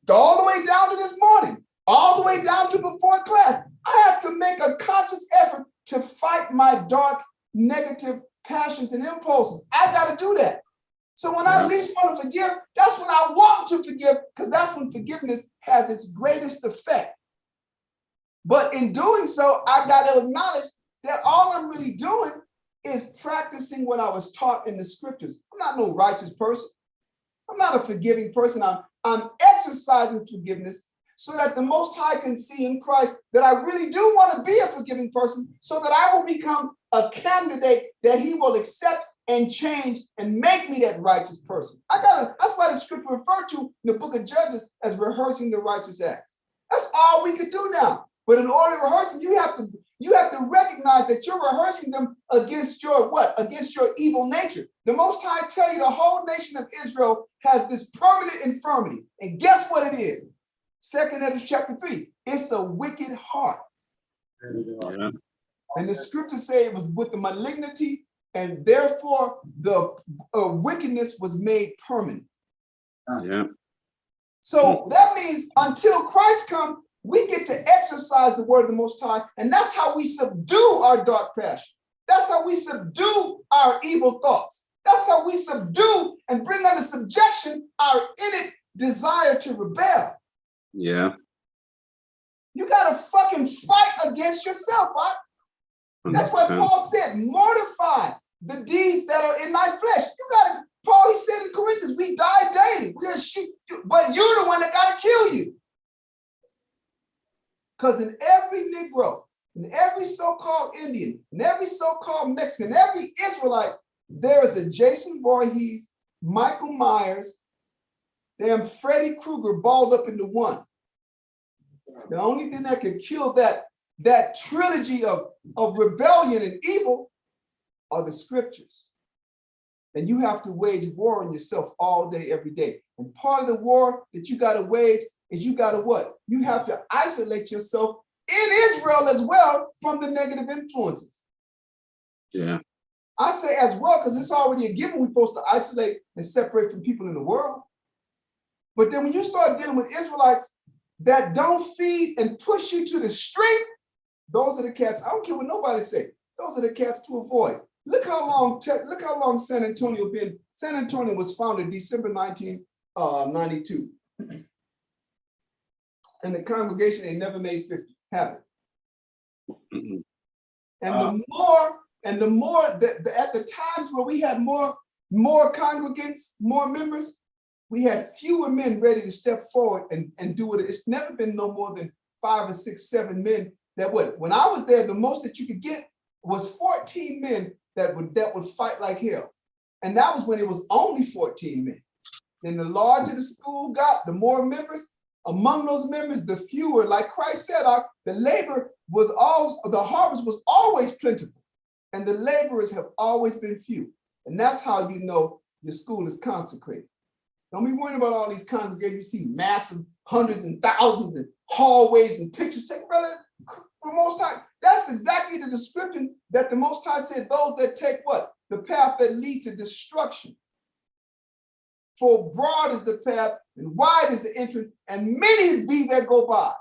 all the way down to this morning, all the way down to before class, I have to make a conscious effort to fight my dark, negative passions and impulses. I got to do that. So when I least want to forgive, that's when I want to forgive, because that's when forgiveness has its greatest effect. But in doing so, I got to acknowledge that all I'm really doing is practicing what I was taught in the scriptures. I'm not no righteous person. I'm not a forgiving person. I'm exercising forgiveness so that the Most High can see in Christ that I really do want to be a forgiving person, so that I will become a candidate that he will accept and change and make me that righteous person. That's why the scripture referred to in the book of Judges as rehearsing the righteous acts. That's all we could do now. But in order to rehearse them, you have to recognize that you're rehearsing them against your what? Against your evil nature. The Most High tell you the whole nation of Israel has this permanent infirmity. And guess what it is? 2 Ezra chapter 3. It's a wicked heart. Yeah. And the scriptures say it was with the malignity, and therefore the wickedness was made permanent. Yeah. So that means until Christ comes, we get to exercise the word of the Most High, and that's how we subdue our dark passion. That's how we subdue our evil thoughts. That's how we subdue and bring under subjection our innate desire to rebel. Yeah. You gotta fucking fight against yourself, right? That's what 100%. Paul said, mortify the deeds that are in thy flesh. Paul, he said in Corinthians, we die daily. We are sheep, but you're the one that gotta kill you. Because in every Negro, in every so-called Indian, in every so-called Mexican, every Israelite, there is a Jason Voorhees, Michael Myers, damn Freddy Krueger balled up into one. The only thing that could kill that trilogy of rebellion and evil are the scriptures. And you have to wage war on yourself all day, every day. And part of the war that you got to wage is you got to what? You have to isolate yourself in Israel as well from the negative influences. Yeah. I say as well because it's already a given. We're supposed to isolate and separate from people in the world. But then when you start dealing with Israelites that don't feed and push you to the street, those are the cats. I don't care what nobody say. Those are the cats to avoid. Look how long San Antonio been. San Antonio was founded December 1992. And the congregation ain't never made 50, have it? And the more at the times where we had more congregants, more members, we had fewer men ready to step forward and do it. It's never been no more than 5 or 6, 7 men that would. When I was there, the most that you could get was 14 men that would fight like hell. And that was when it was only 14 men. Then the larger the school got, the more members. Among those members, the fewer, like Christ said, the harvest was always plentiful, and the laborers have always been few. And that's how you know your school is consecrated. Don't be worrying about all these congregations. You see massive hundreds and thousands and hallways and pictures. Take brother, the Most High. That's exactly the description that the Most High said, those that take what? The path that lead to destruction. For broad is the path and wide is the entrance, and many be that go by.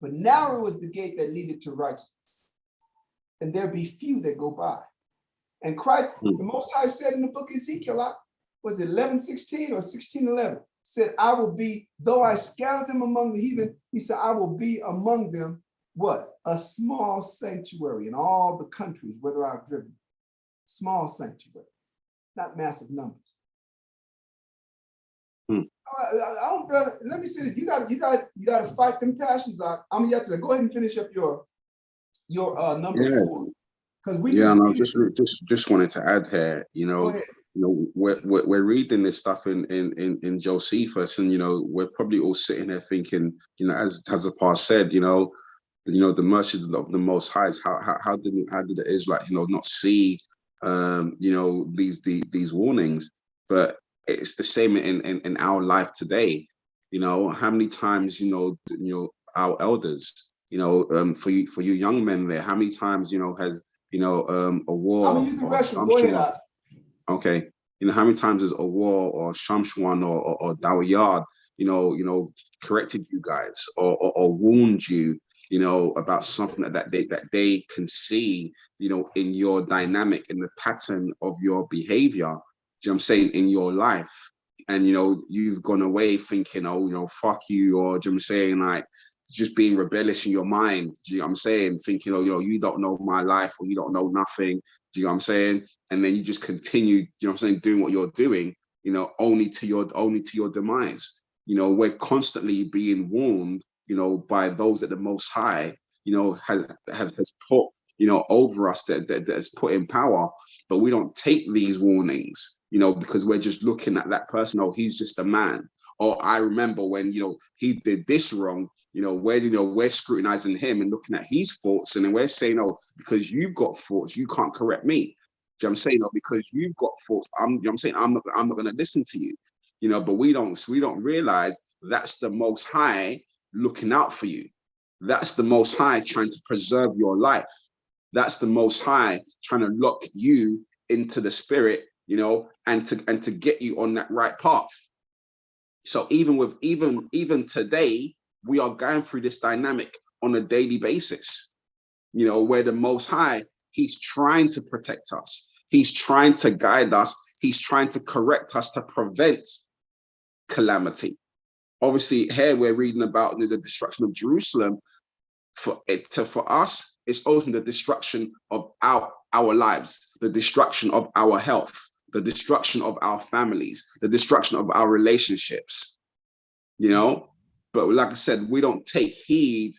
But narrow is the gate that leadeth to righteousness, and there be few that go by. And Christ, the Most High said in the book of Ezekiel, was it 11:16 or 16:11? Said, I will be, though I scatter them among the heathen, he said, I will be among them, what? A small sanctuary in all the countries, whither I've driven. Small sanctuary, not massive numbers. I don't, brother, let me say that you got to fight them passions out. I'm yet to go ahead and finish up your number 4. Because we just wanted to add here, we're reading this stuff in Josephus, and we're probably all sitting there thinking, as Tazapar said, the mercies of the Most High. How did the Israelites not see these warnings? But it's the same in our life today. How many times our elders, for you young men there, how many times has a war? I'm gonna use the restroom. Go ahead. Okay, You know, how many times has Awar or Shamshwan or Dawiyad, corrected you guys or warned you, about something that they can see, in your dynamic, in the pattern of your behavior, do you know what I'm saying, in your life. And, you've gone away thinking, fuck you, or do you know what I'm saying, like, just being rebellious in your mind, do you know what I'm saying, thinking, you don't know my life, or you don't know nothing, do you know what I'm saying? And then you just continue, you know what I'm saying, doing what you're doing, only to your demise. We're constantly being warned, by those that the Most High, has put, over us, that has put in power. But we don't take these warnings, because we're just looking at that person. Oh, he's just a man. Or I remember when, he did this wrong, we're scrutinizing him and looking at his faults. And then we're saying, oh, because you've got faults, you can't correct me. Do you know what I'm saying? Oh, because you've got faults, I'm not going to listen to you. But we don't realize that's the Most High looking out for you. That's the Most High trying to preserve your life. That's the Most High trying to lock you into the spirit, and to get you on that right path. So even today, we are going through this dynamic on a daily basis, where the Most High, he's trying to protect us. He's trying to guide us. He's trying to correct us to prevent calamity. Obviously, here we're reading about the destruction of Jerusalem. For us, it's also the destruction of our lives, the destruction of our health, the destruction of our families, the destruction of our relationships. But like I said, we don't take heed,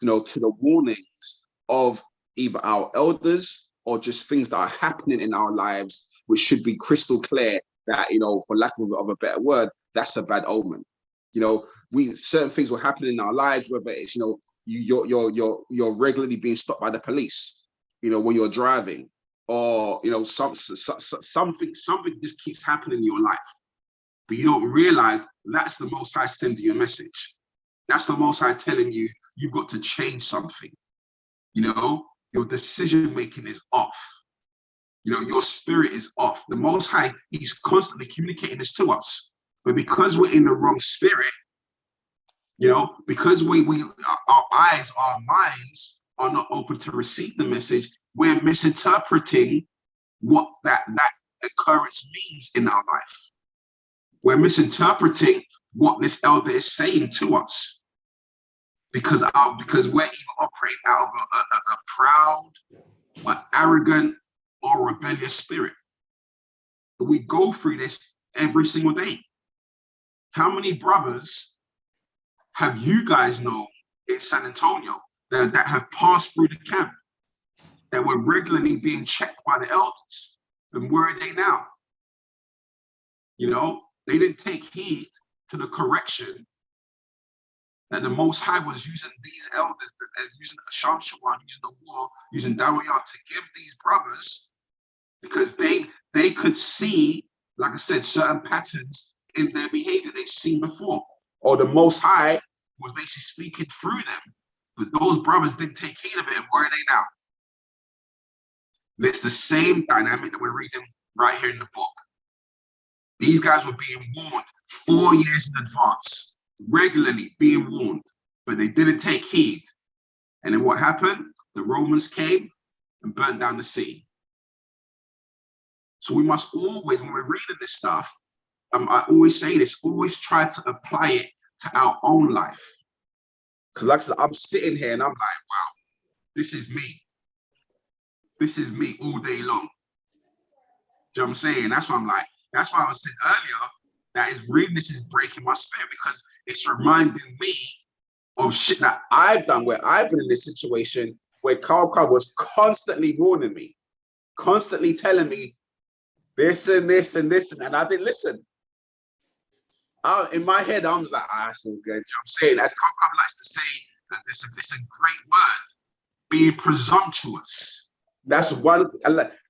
to the warnings of either our elders or just things that are happening in our lives, which should be crystal clear that, for lack of a better word, that's a bad omen. Certain things will happen in our lives, whether it's, you're regularly being stopped by the police, when you're driving, or, something just keeps happening in your life, but you don't realize that's the Most High sending you a message. That's the Most High telling you, you've got to change something. Your decision making is off. Your spirit is off. The Most High, he's constantly communicating this to us. But because we're in the wrong spirit, because our eyes, our minds are not open to receive the message, we're misinterpreting what that occurrence means in our life. We're misinterpreting what this elder is saying to us, because we're either operating out of a proud, or arrogant, or rebellious spirit. But we go through this every single day. How many brothers have you guys known in San Antonio that have passed through the camp, that were regularly being checked by the elders? And where are they now? They didn't take heed to the correction that the Most High was using these elders, using Shamshawan, using the war, using Dawiyah to give these brothers, because they could see, like I said, certain patterns in their behavior they've seen before, or the Most High was basically speaking through them, but those brothers didn't take heed of it. And where are they now? It's the same dynamic that we're reading right here in the book. These guys were being warned 4 years in advance, regularly being warned, but they didn't take heed. And then what happened? The Romans came and burned down the city. So we must always, when we're reading this stuff, I always say this, always try to apply it to our own life. Because like I said, I'm sitting here and I'm like, wow, this is me. This is me all day long. Do you know what I'm saying? That's why I'm like, that's why I was saying earlier, that is reading this is breaking my spirit, because it's reminding me of shit that I've done, where I've been in this situation where Carl was constantly warning me, constantly telling me this and this and this, and I didn't listen. In my head, I was like, that's all good. You know what I'm saying? As Carl likes to say, that this is a great word, being presumptuous. That's one,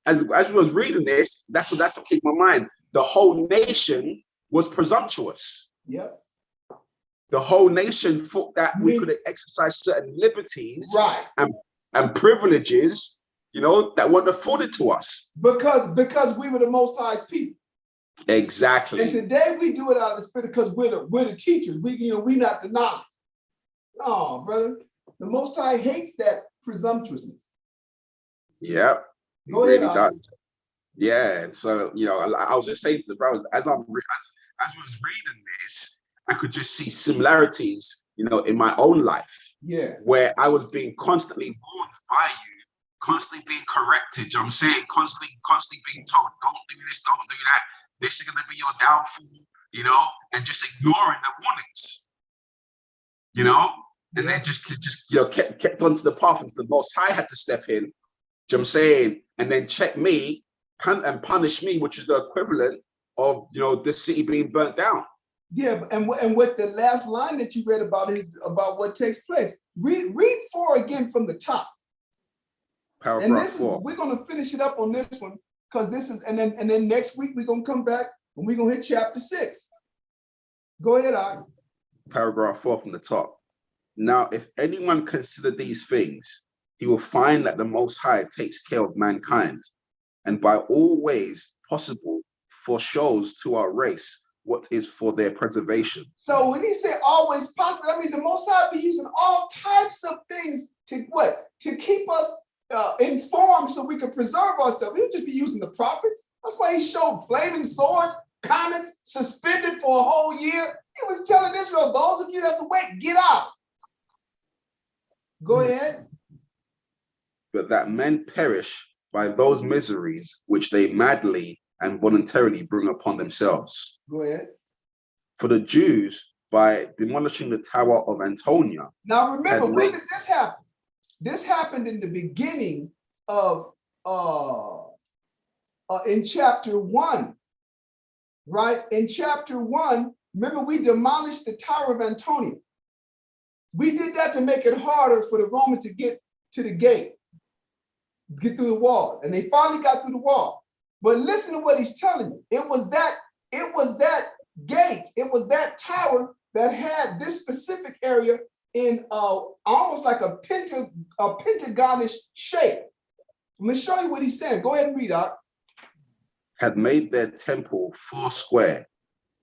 as I was reading this, that's what came to my mind. The whole nation was presumptuous. Yep. The whole nation thought that we could exercise certain liberties, right, and privileges, that weren't afforded to us. Because we were the Most High's people. Exactly. And today we do it out of the spirit because we're the teachers. We not the knowledge. No, brother. The Most High hates that presumptuousness. Yep. He Go ahead, really does. Yeah. And so, I was just saying to the brothers, as we was reading this, I could just see similarities, in my own life. Yeah. Where I was being constantly warned by you, constantly being corrected. I'm saying constantly being told, don't do this, don't do that. This is going to be your downfall, and just ignoring the warnings, and then just kept onto the path until the Most High had to step in. I'm saying, and then check me and punish me, which is the equivalent of this city being burnt down. Yeah, and what the last line that you read about is about what takes place. Read 4 again from the top. Paragraph 4. We're going to finish it up on this one because this is, and then next week we're going to come back and we're going to hit chapter 6. Go ahead, Art. Paragraph 4 from the top. Now, if anyone consider these things, he will find that the Most High takes care of mankind, and by all ways possible foreshows to our race what is for their preservation. So when he said always possible, that means the Most High be using all types of things to what? To keep us informed so we can preserve ourselves. He would just be using the prophets. That's why he showed flaming swords, comets suspended for a whole year. He was telling Israel, those of you that's awake, get out. Go ahead. But that men perish by those miseries which they madly and voluntarily bring upon themselves. Go ahead. For the Jews, by demolishing the Tower of Antonia. Now remember, when did this happen? This happened in the beginning of in chapter 1, right? In chapter 1, remember we demolished the Tower of Antonia. We did that to make it harder for the Romans to get to the gate, get through the wall, and they finally got through the wall. But listen to what he's telling you. It was that gate, it was that tower that had this specific area in almost like a pentagonish shape. I'm going to show you what he's saying. Go ahead and read out. Had made their temple 4 square,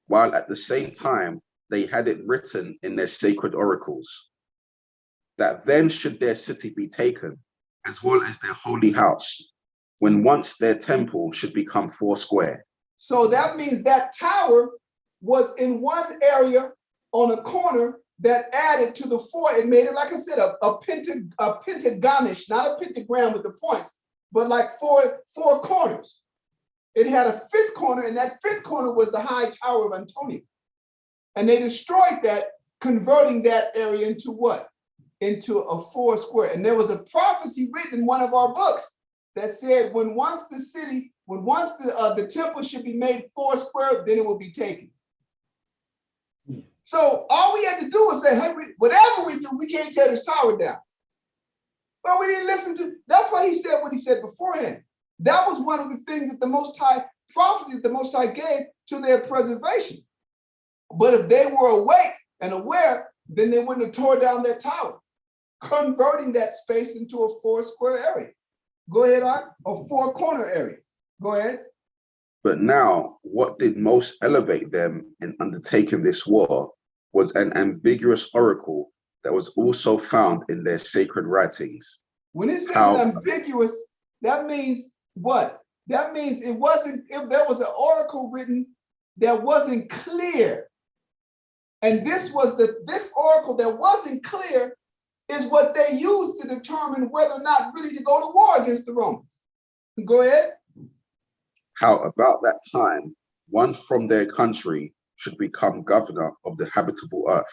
while at the same time they had it written in their sacred oracles, that then should their city be taken, as well as their holy house, when once their temple should become 4 square. So that means that tower was in one area on a corner that added to the 4. It made it, like I said, a pentagonish, not a pentagram with the points, but like four corners. It had a 5th corner, and that 5th corner was the high tower of Antonia. And they destroyed that, converting that area into what? Into a 4 square. And there was a prophecy written in one of our books that said when once the temple should be made 4 square, then it will be taken. So all we had to do was say, hey, whatever we do, we can't tear this tower down. But we didn't listen to, that's why he said what he said beforehand. That was one of the things that the Most High, prophecy that the Most High gave to their preservation. But if they were awake and aware, then they wouldn't have tore down that tower, converting that space into a 4 square area. Go ahead, a 4 corner area. Go ahead. But now, what did most elevate them in undertaking this war was an ambiguous oracle that was also found in their sacred writings. When it says ambiguous, that means what? That means it wasn't, if there was an oracle written that wasn't clear. And this oracle that wasn't clear is what they used to determine whether or not really to go to war against the Romans. Go ahead. How about that time, one from their country should become governor of the habitable earth.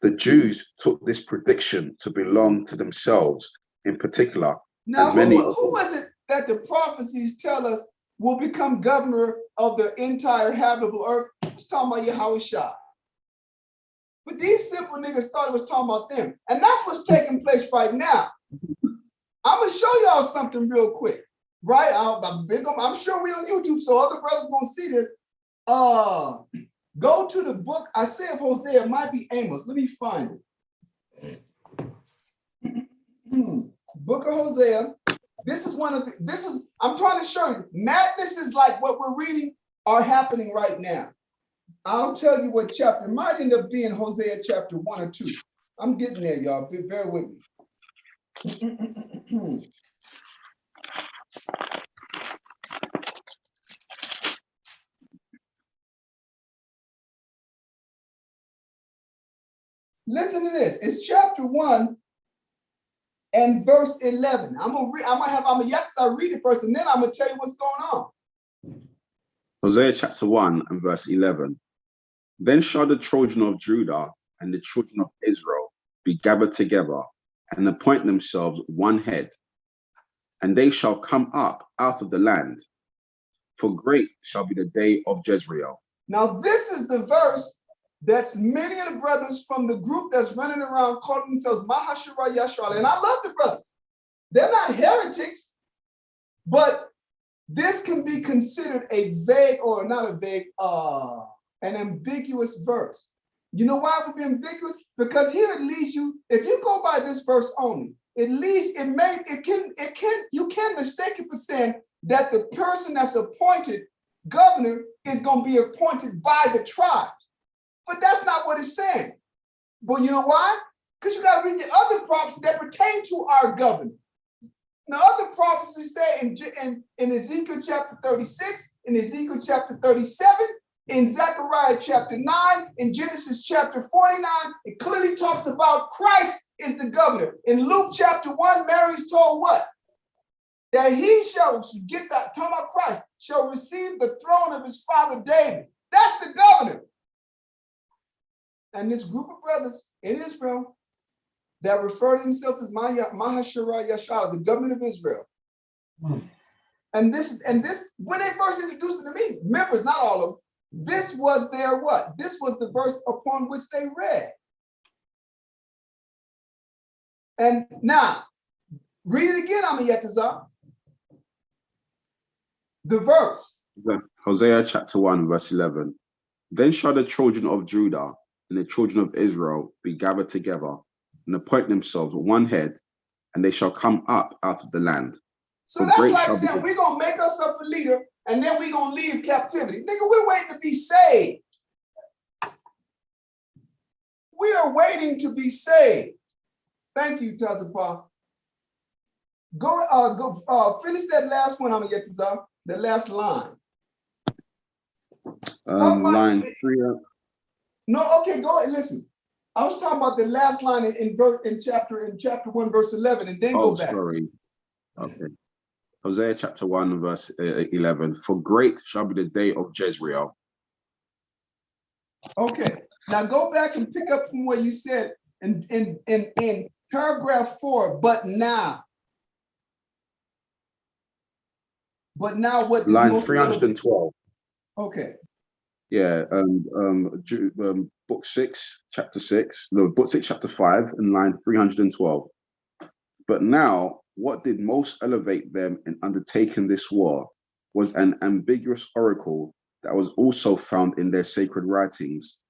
The Jews took this prediction to belong to themselves in particular. Now, who was it that the prophecies tell us will become governor of the entire habitable earth? It's talking about Yahushua. But these simple niggas thought it was talking about them. And that's what's taking place right now. I'm going to show y'all something real quick. Right? I'm sure we're on YouTube, so other brothers won't see this. Go to the book, I say of Hosea, it might be Amos. Let me find it. Book of Hosea. This is I'm trying to show you, madness is like what we're reading are happening right now. I'll tell you what chapter. It might end up being Hosea chapter 1 or 2. I'm getting there, y'all. Bear with me. Listen to this. It's chapter 1 and verse 11. I'm gonna read it first, and then I'm gonna tell you what's going on. Hosea chapter 1 and verse 11. Then shall the children of Judah and the children of Israel be gathered together and appoint themselves one head, and they shall come up out of the land. For great shall be the day of Jezreel. Now, this is the verse that's many of the brothers from the group that's running around calling themselves Mahashara Yashral. And I love the brothers. They're not heretics, but this can be considered a vague, or not a vague, an ambiguous verse. You know why it would be ambiguous? Because here it leads you, if you go by this verse only, you can mistake it for saying that the person that's appointed governor is going to be appointed by the tribes. But that's not what it's saying. But you know why? Because you got to read the other prophecies that pertain to our governor. The other prophecies say in Ezekiel chapter 36, in Ezekiel chapter 37, in Zechariah chapter 9, in Genesis chapter 49, it clearly talks about Christ is the governor. In Luke chapter 1, Mary's told what? That he shall get that, talking about Christ, shall receive the throne of his father David. That's the governor. And this group of brothers in Israel that refer to themselves as Mahashara Yashara, the government of Israel. And this, when they first introduced it to me, members, not all of them, this was their what? This was the verse upon which they read. And now, read it again, Amiyatazar. The verse. Hosea chapter 1, verse 11. Then shall the children of Judah and the children of Israel be gathered together and appoint themselves one head, and they shall come up out of the land. So that's like saying we're going to make ourselves a leader and then we're going to leave captivity. Nigga, we're waiting to be saved. We are waiting to be saved. Thank you, Tazapah. Go finish that last one, Amiyatazar, the last line. Line 3. No, okay, go ahead, listen. I was talking about the last line in chapter 1, verse 11, and then go back. Sorry. Okay. Hosea chapter 1, verse 11. For great shall be the day of Jezreel. Okay. Now go back and pick up from where you said in paragraph 4, but now. But now what? Line 312. Okay. Yeah, book 6, chapter 6, no, book 6, chapter 5, and line 312. But now, what did most elevate them in undertaking this war was an ambiguous oracle that was also found in their sacred writings.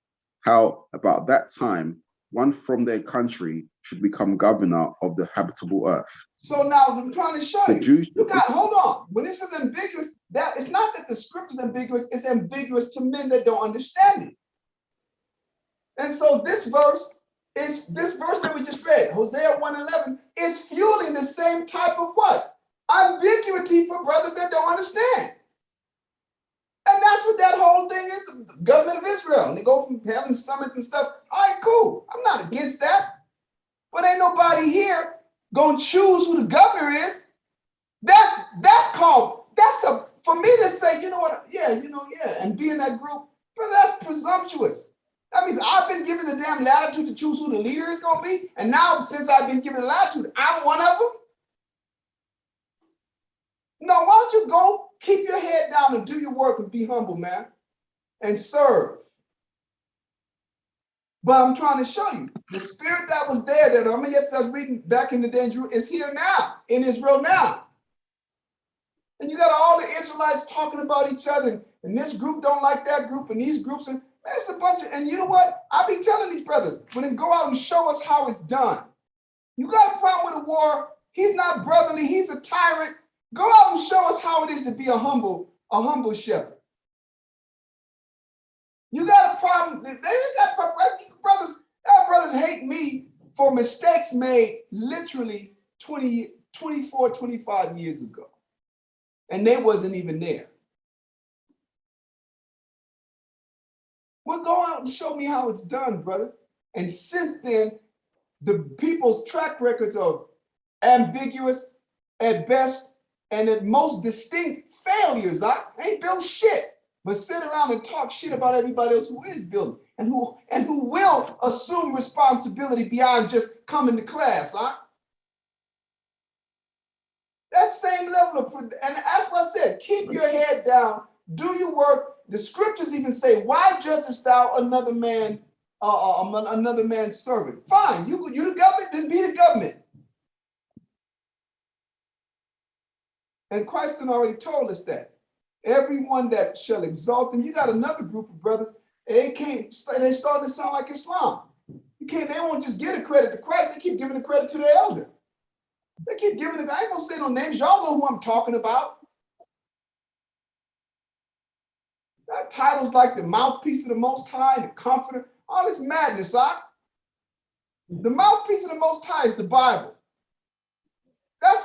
How, about that time, one from their country should become governor of the habitable earth. So now I'm trying to show you. Hold on. When this is ambiguous, that it's not that the script is ambiguous, it's ambiguous to men that don't understand it. And so this verse that we just read, Hosea 1:11, is fueling the same type of what? Ambiguity for brothers that don't understand. And that's what that whole thing is, the government of Israel. And they go from having summits and stuff. All right, cool. I'm not against that. But ain't nobody here gonna choose who the governor is. For me to say, you know what, and be in that group, but that's presumptuous. That means I've been given the damn latitude to choose who the leader is gonna be, and now since I've been given the latitude, I'm one of them. No, why don't you go keep your head down and do your work and be humble, man, and serve. But I'm trying to show you the spirit that was there that I was reading back in the day is here now in Israel now. And you got all the Israelites talking about each other, and this group don't like that group, and these groups, and it's a bunch of, and you know what? I be telling these brothers, when they go out and show us how it's done. You got a problem with a war, He's not brotherly. He's a tyrant. Go out and show us how it is to be a humble shepherd. You got a problem. They got brothers. Our brothers hate me for mistakes made literally 24, 25 years ago. And they wasn't even there. Well, go out and show me how it's done, brother. And since then, the people's track records are ambiguous at best and at most distinct failures. I ain't built shit, but sit around and talk shit about everybody else who is building and who will assume responsibility beyond just coming to class, huh? That same level of, and as I said, keep your head down, do your work. The scriptures even say, why judgest thou another man's servant? Fine, you the government, then be the government. And Christ had already told us that. Everyone that shall exalt them, you got another group of brothers, they starting to sound like Islam. They won't just give the credit to Christ, they keep giving the credit to their elder. They keep giving it, I ain't gonna say no names, y'all know who I'm talking about. Got titles like the mouthpiece of the Most High, the comforter, all this madness, huh? The mouthpiece of the Most High is the Bible. That's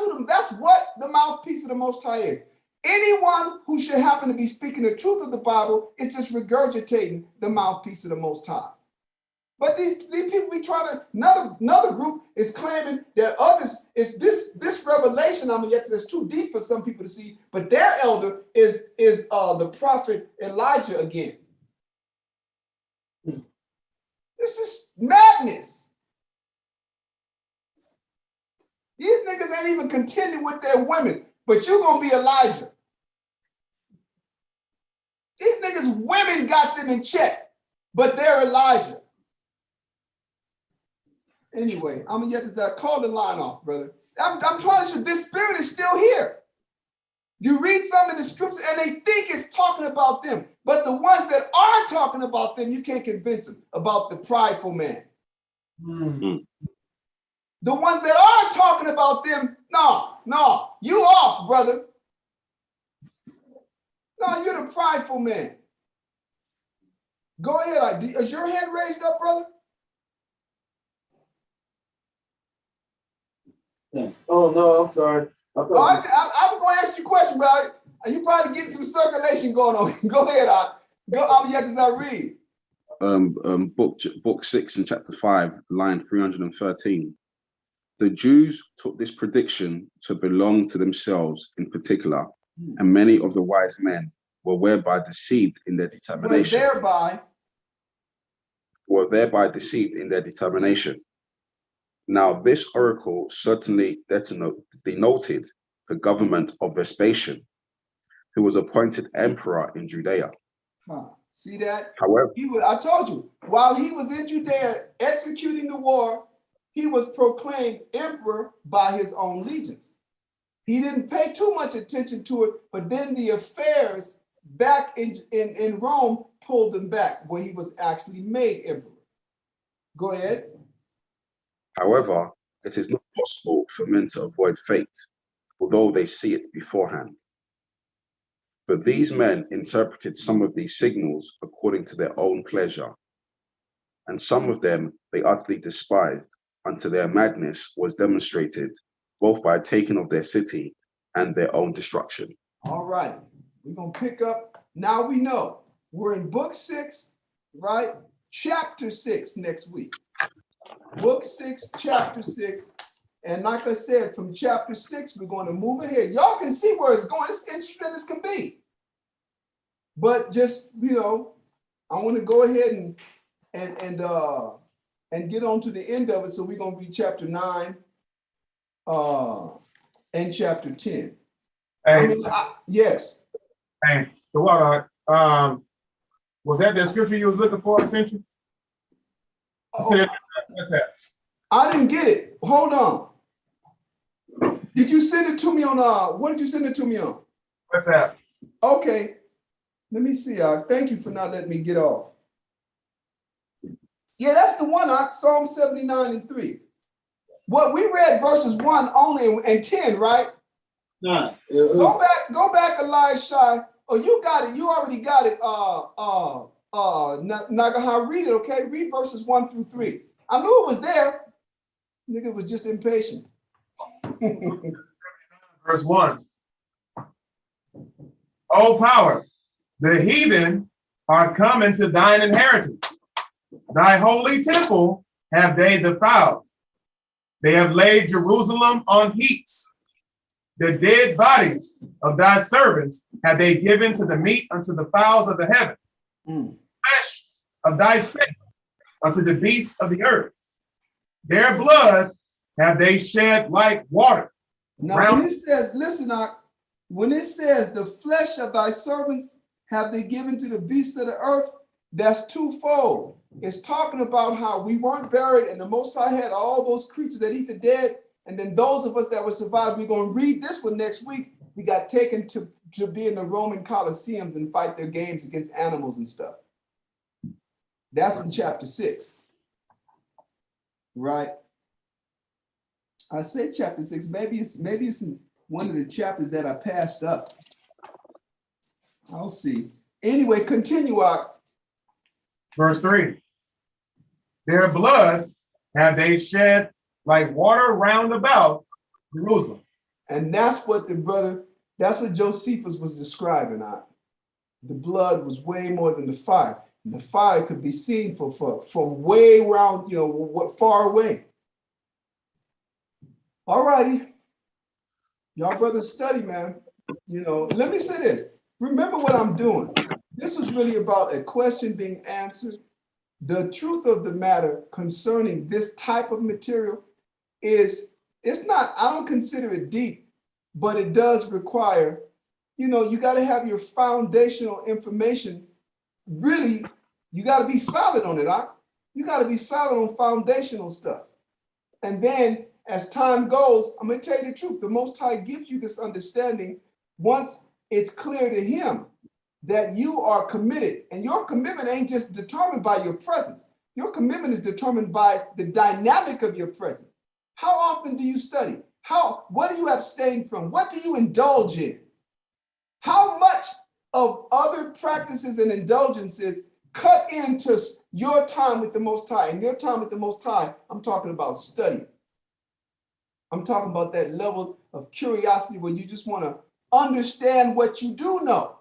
what the mouthpiece of the Most High is. Anyone who should happen to be speaking the truth of the Bible is just regurgitating the mouthpiece of the Most High. But these people be trying to, another group is claiming that others is this revelation, it's too deep for some people to see, but their elder is the prophet Elijah again. This is madness. These niggas ain't even contending with their women, but you're gonna be Elijah. These niggas' women got them in check, but they're Elijah. Anyway, call the line off, brother. I'm trying to show this spirit is still here. You read some of the scriptures and they think it's talking about them, but the ones that are talking about them, you can't convince them about the prideful man. Mm-hmm. The ones that are talking about them, no, you off, brother. No, you're the prideful man. Go ahead. Is your hand raised up, brother? Oh, no, I'm sorry. I'm going to ask you a question, brother. You probably get some circulation going on. Go ahead. As I read. Book 6 and chapter 5, line 313. The Jews took this prediction to belong to themselves in particular, and many of the wise men were thereby deceived in their determination. Deceived in their determination. Now, this oracle certainly denoted the government of Vespasian, who was appointed emperor in Judea. See that? However, I told you, while he was in Judea executing the war, he was proclaimed emperor by his own legions. He didn't pay too much attention to it, but then the affairs back in Rome pulled him back, where he was actually made emperor. Go ahead. However, it is not possible for men to avoid fate, although they see it beforehand. But these men interpreted some of these signals according to their own pleasure, and some of them they utterly despised, until their madness was demonstrated both by taking of their city and their own destruction. All right, we're going to pick up. Now we know we're in book 6, right? Chapter 6 next week. Book 6, chapter 6. And like I said, from chapter 6, we're going to move ahead. Y'all can see where it's going. It's interesting as can be. But just, I want to go ahead and get on to the end of it. So we're going to be chapter 9 and chapter 10. Hey, yes. Hey, the water. Was that the scripture you was looking for, essentially? I didn't get it. Hold on. Did you send it to me on what did you send it to me on? What's that? Okay. Let me see. Thank you for not letting me get off. Yeah, that's the one, Psalm 79 and 3. What we read verses 1 only and 10, right? Nah, Go back, Elisha. Oh, you got it. You already got it. Nagaha, read it, okay? Read verses 1 through 3. I knew it was there. Nigga was just impatient. Verse 1. O power, the heathen are come into thine inheritance. Thy holy temple have they defiled. They have laid Jerusalem on heaps. The dead bodies of thy servants have they given to the meat unto the fowls of the heaven. Flesh of thy saints unto the beasts of the earth. Their blood have they shed like water. Now, when it says, listen, when it says the flesh of thy servants have they given to the beasts of the earth, that's twofold. It's talking about how we weren't buried and the Most High had all those creatures that eat the dead. And then those of us that were survived, we're going to read this one next week. We got taken to be in the Roman Colosseums and fight their games against animals and stuff. That's in chapter 6. Right? I said chapter 6. Maybe it's in one of the chapters that I passed up. I'll see. Anyway, continue out. Verse 3. Their blood have they shed like water round about Jerusalem. And that's what that's what Josephus was describing. The blood was way more than the fire. And the fire could be seen from way around, far away. All righty. Y'all brothers study, man. Let me say this. Remember what I'm doing. This is really about a question being answered. The truth of the matter concerning this type of material is, it's not, I don't consider it deep, but it does require, you got to have your foundational information. Really, you got to be solid on it. You got to be solid on foundational stuff. And then as time goes, I'm going to tell you the truth. The Most High gives you this understanding once it's clear to him that you are committed. And your commitment ain't just determined by your presence. Your commitment is determined by the dynamic of your presence. How often do you study? What do you abstain from? What do you indulge in? How much of other practices and indulgences cut into your time with the Most High? And your time with the Most High, I'm talking about studying. I'm talking about that level of curiosity where you just want to understand what you do know.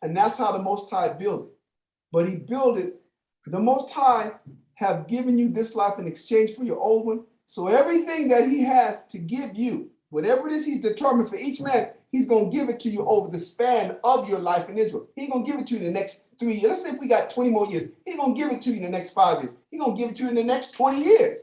And that's how the Most High built it. But he built it, the Most High have given you this life in exchange for your old one. So everything that he has to give you, whatever it is he's determined for each man, he's going to give it to you over the span of your life in Israel. He's going to give it to you in the next 3 years. Let's say if we got 20 more years. He's going to give it to you in the next 5 years. He's going to give it to you in the next 20 years.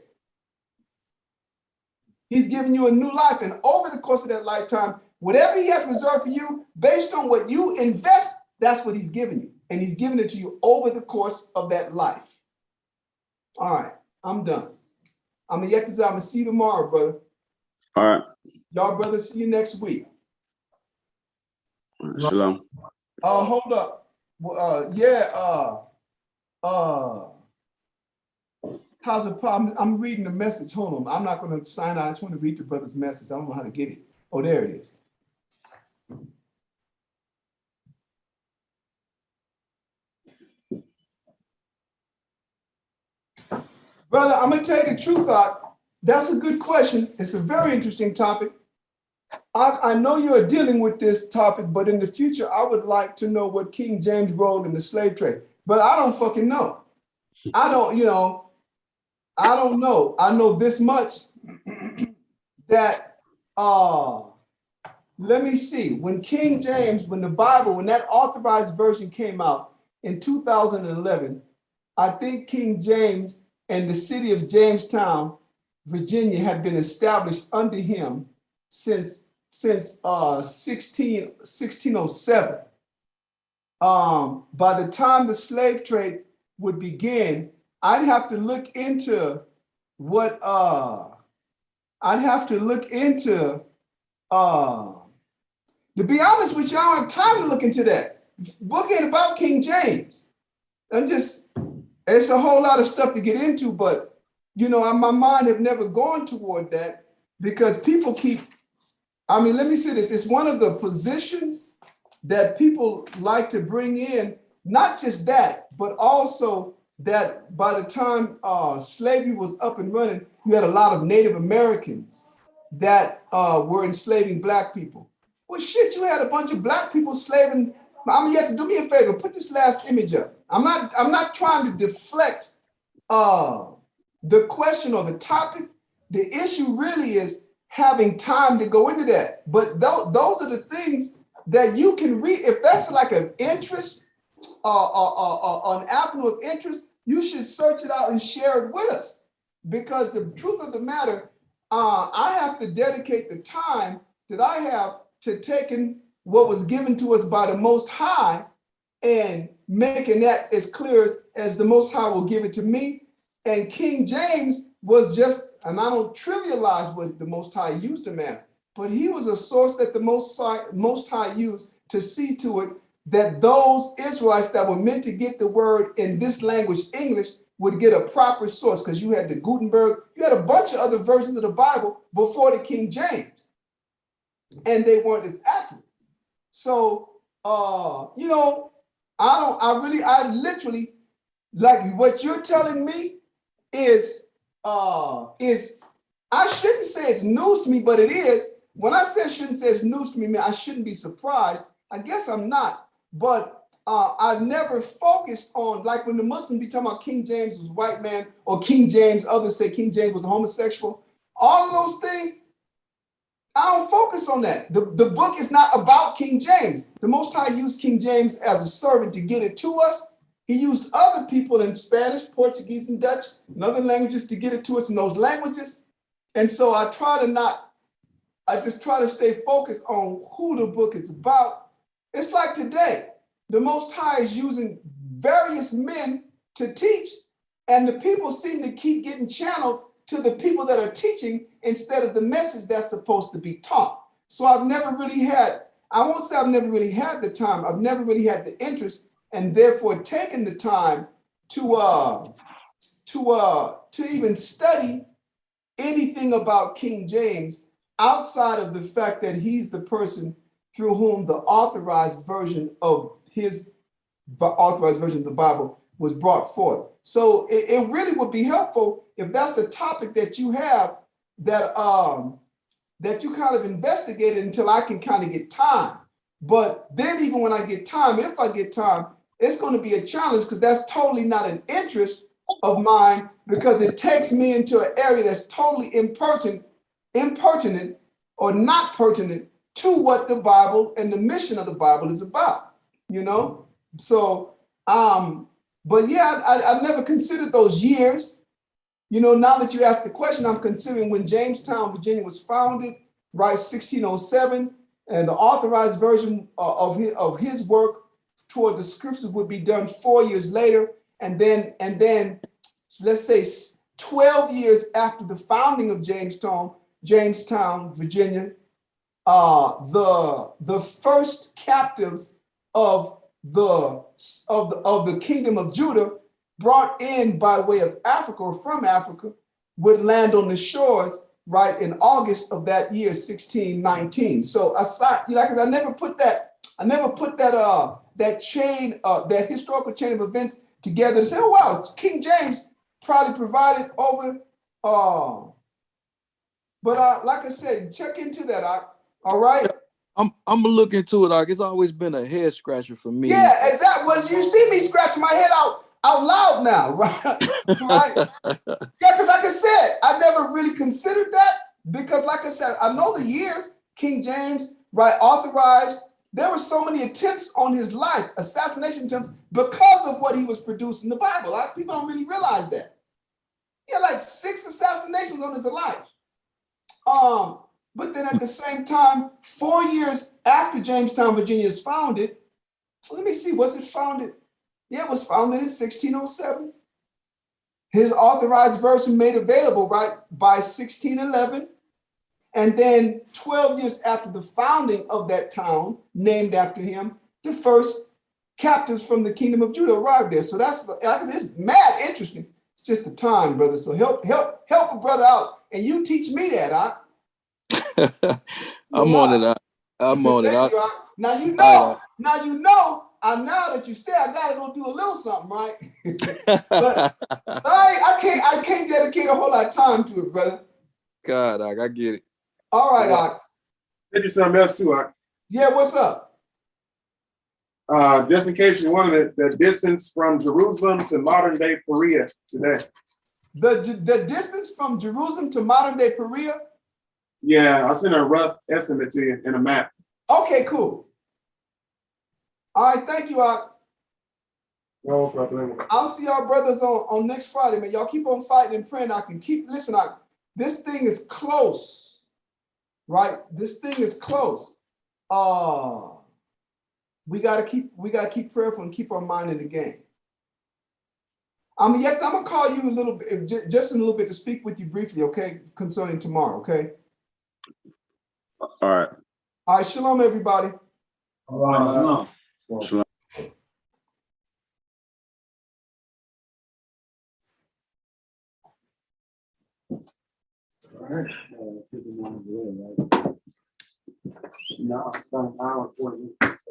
He's giving you a new life. And over the course of that lifetime, whatever he has reserved for you, based on what you invest, that's what he's giving you. And he's giving it to you over the course of that life. All right, I'm done. I'm going to see you tomorrow, brother. All right. Y'all, brother, see you next week. Shalom. Hold up. How's it? I'm reading the message. Hold on. I'm not going to sign out. I just want to read the brother's message. I don't know how to get it. Oh, there it is. Brother, I'm going to tell you the truth, that's a good question. It's a very interesting topic. I know you're dealing with this topic, but in the future, I would like to know what King James role in the slave trade. But I don't fucking know. I don't know. I know this much that, let me see. When King James, when that authorized version came out in 2011, I think King James and the city of Jamestown, Virginia, had been established under him since 1607. By the time the slave trade would begin, I'd have to look into to be honest with you, I don't have time to look into that. Book ain't about King James. It's a whole lot of stuff to get into, but my mind have never gone toward that because people keep, let me say this. It's one of the positions that people like to bring in, not just that, but also that by the time slavery was up and running, you had a lot of Native Americans that were enslaving Black people. Well, shit, you had a bunch of Black people slaving. You have to do me a favor, put this last image up. I'm not trying to deflect the question or the topic. The issue really is having time to go into that. But those are the things that you can read. If that's like an interest, an avenue of interest, you should search it out and share it with us. Because the truth of the matter, I have to dedicate the time that I have to taking what was given to us by the Most High and making that as clear as the Most High will give it to me. And King James was just, and I don't trivialize what the Most High used him as, but he was a source that the Most High used to see to it that those Israelites that were meant to get the word in this language, English, would get a proper source, because you had the Gutenberg, you had a bunch of other versions of the Bible before the King James, and they weren't as accurate. So, I literally, like what you're telling me is I shouldn't say it's news to me, but it is. When I say I shouldn't say it's news to me, I shouldn't be surprised. I guess I'm not, but I've never focused on, like when the Muslims be talking about King James was a white man, or King James, others say King James was a homosexual. All of those things, I don't focus on that. The book is not about King James. The Most High used King James as a servant to get it to us. He used other people in Spanish, Portuguese, and Dutch, and other languages to get it to us in those languages. And so I just try to stay focused on who the book is about. It's like today, the Most High is using various men to teach, and the people seem to keep getting channeled to the people that are teaching instead of the message that's supposed to be taught. So I won't say I've never really had the time, I've never really had the interest, and therefore taken the time to even study anything about King James outside of the fact that he's the person through whom the authorized version of the Bible was brought forth. So it really would be helpful if that's a topic that you have that you kind of investigated until I can kind of get time. But then even when I get time, if I get time, it's going to be a challenge, because that's totally not an interest of mine, because it takes me into an area that's totally impertinent or not pertinent to what the Bible and the mission of the Bible is about, So, but yeah, I've never considered those years. Now that you asked the question, I'm considering when Jamestown, Virginia was founded, right, 1607, and the authorized version of his work toward the scriptures would be done 4 years later. And then let's say 12 years after the founding of Jamestown, Virginia, the first captives of the kingdom of Judah, brought in by way of Africa or from Africa, would land on the shores right in August of that year, 1619. So aside, because I never put that chain, that historical chain of events together to say, oh wow, King James probably provided over. But like I said, check into that. All right. I'm gonna look into it. It's always been a head scratcher for me. Yeah, exactly. Well, you see me scratching my head out loud now, right? Right? Yeah, because like I said, I never really considered that, because like I said, I know the years King James, right, authorized. There were so many attempts on his life, assassination attempts, because of what he was producing in the Bible. People don't really realize that. He had like 6 assassinations on his life. But then at the same time, 4 years after Jamestown, Virginia is founded, let me see, was it founded? Yeah, it was founded in 1607. His authorized version made available, right, by 1611. And then 12 years after the founding of that town, named after him, the first captives from the kingdom of Judah arrived there. So it's mad interesting just the time, brother. So help a brother out. And you teach me that, I'm on it. I'm on it. Thank you, Now you know. Now that you say I gotta go do a little something, right? But I can't dedicate a whole lot of time to it, brother. God, I get it. All right, Doc. Did you something else too, Ak? Yeah, what's up? Just in case you wanted the distance from Jerusalem to modern day Perea today. The distance from Jerusalem to modern day Perea? Yeah, I'll send a rough estimate to you in a map. Okay, cool. All right, thank you, Ak. No problem. I'll see y'all brothers on next Friday, man. Y'all keep on fighting and praying. I can keep, listen, this thing is close, right? This thing is close. We gotta keep prayerful and keep our mind in the game. Yes, I'm gonna call you a little bit, just in a little bit to speak with you briefly, okay, concerning tomorrow, okay? All right. All right, shalom, everybody. Shalom. Shalom. All right. No, it's done an hour 40 minutes.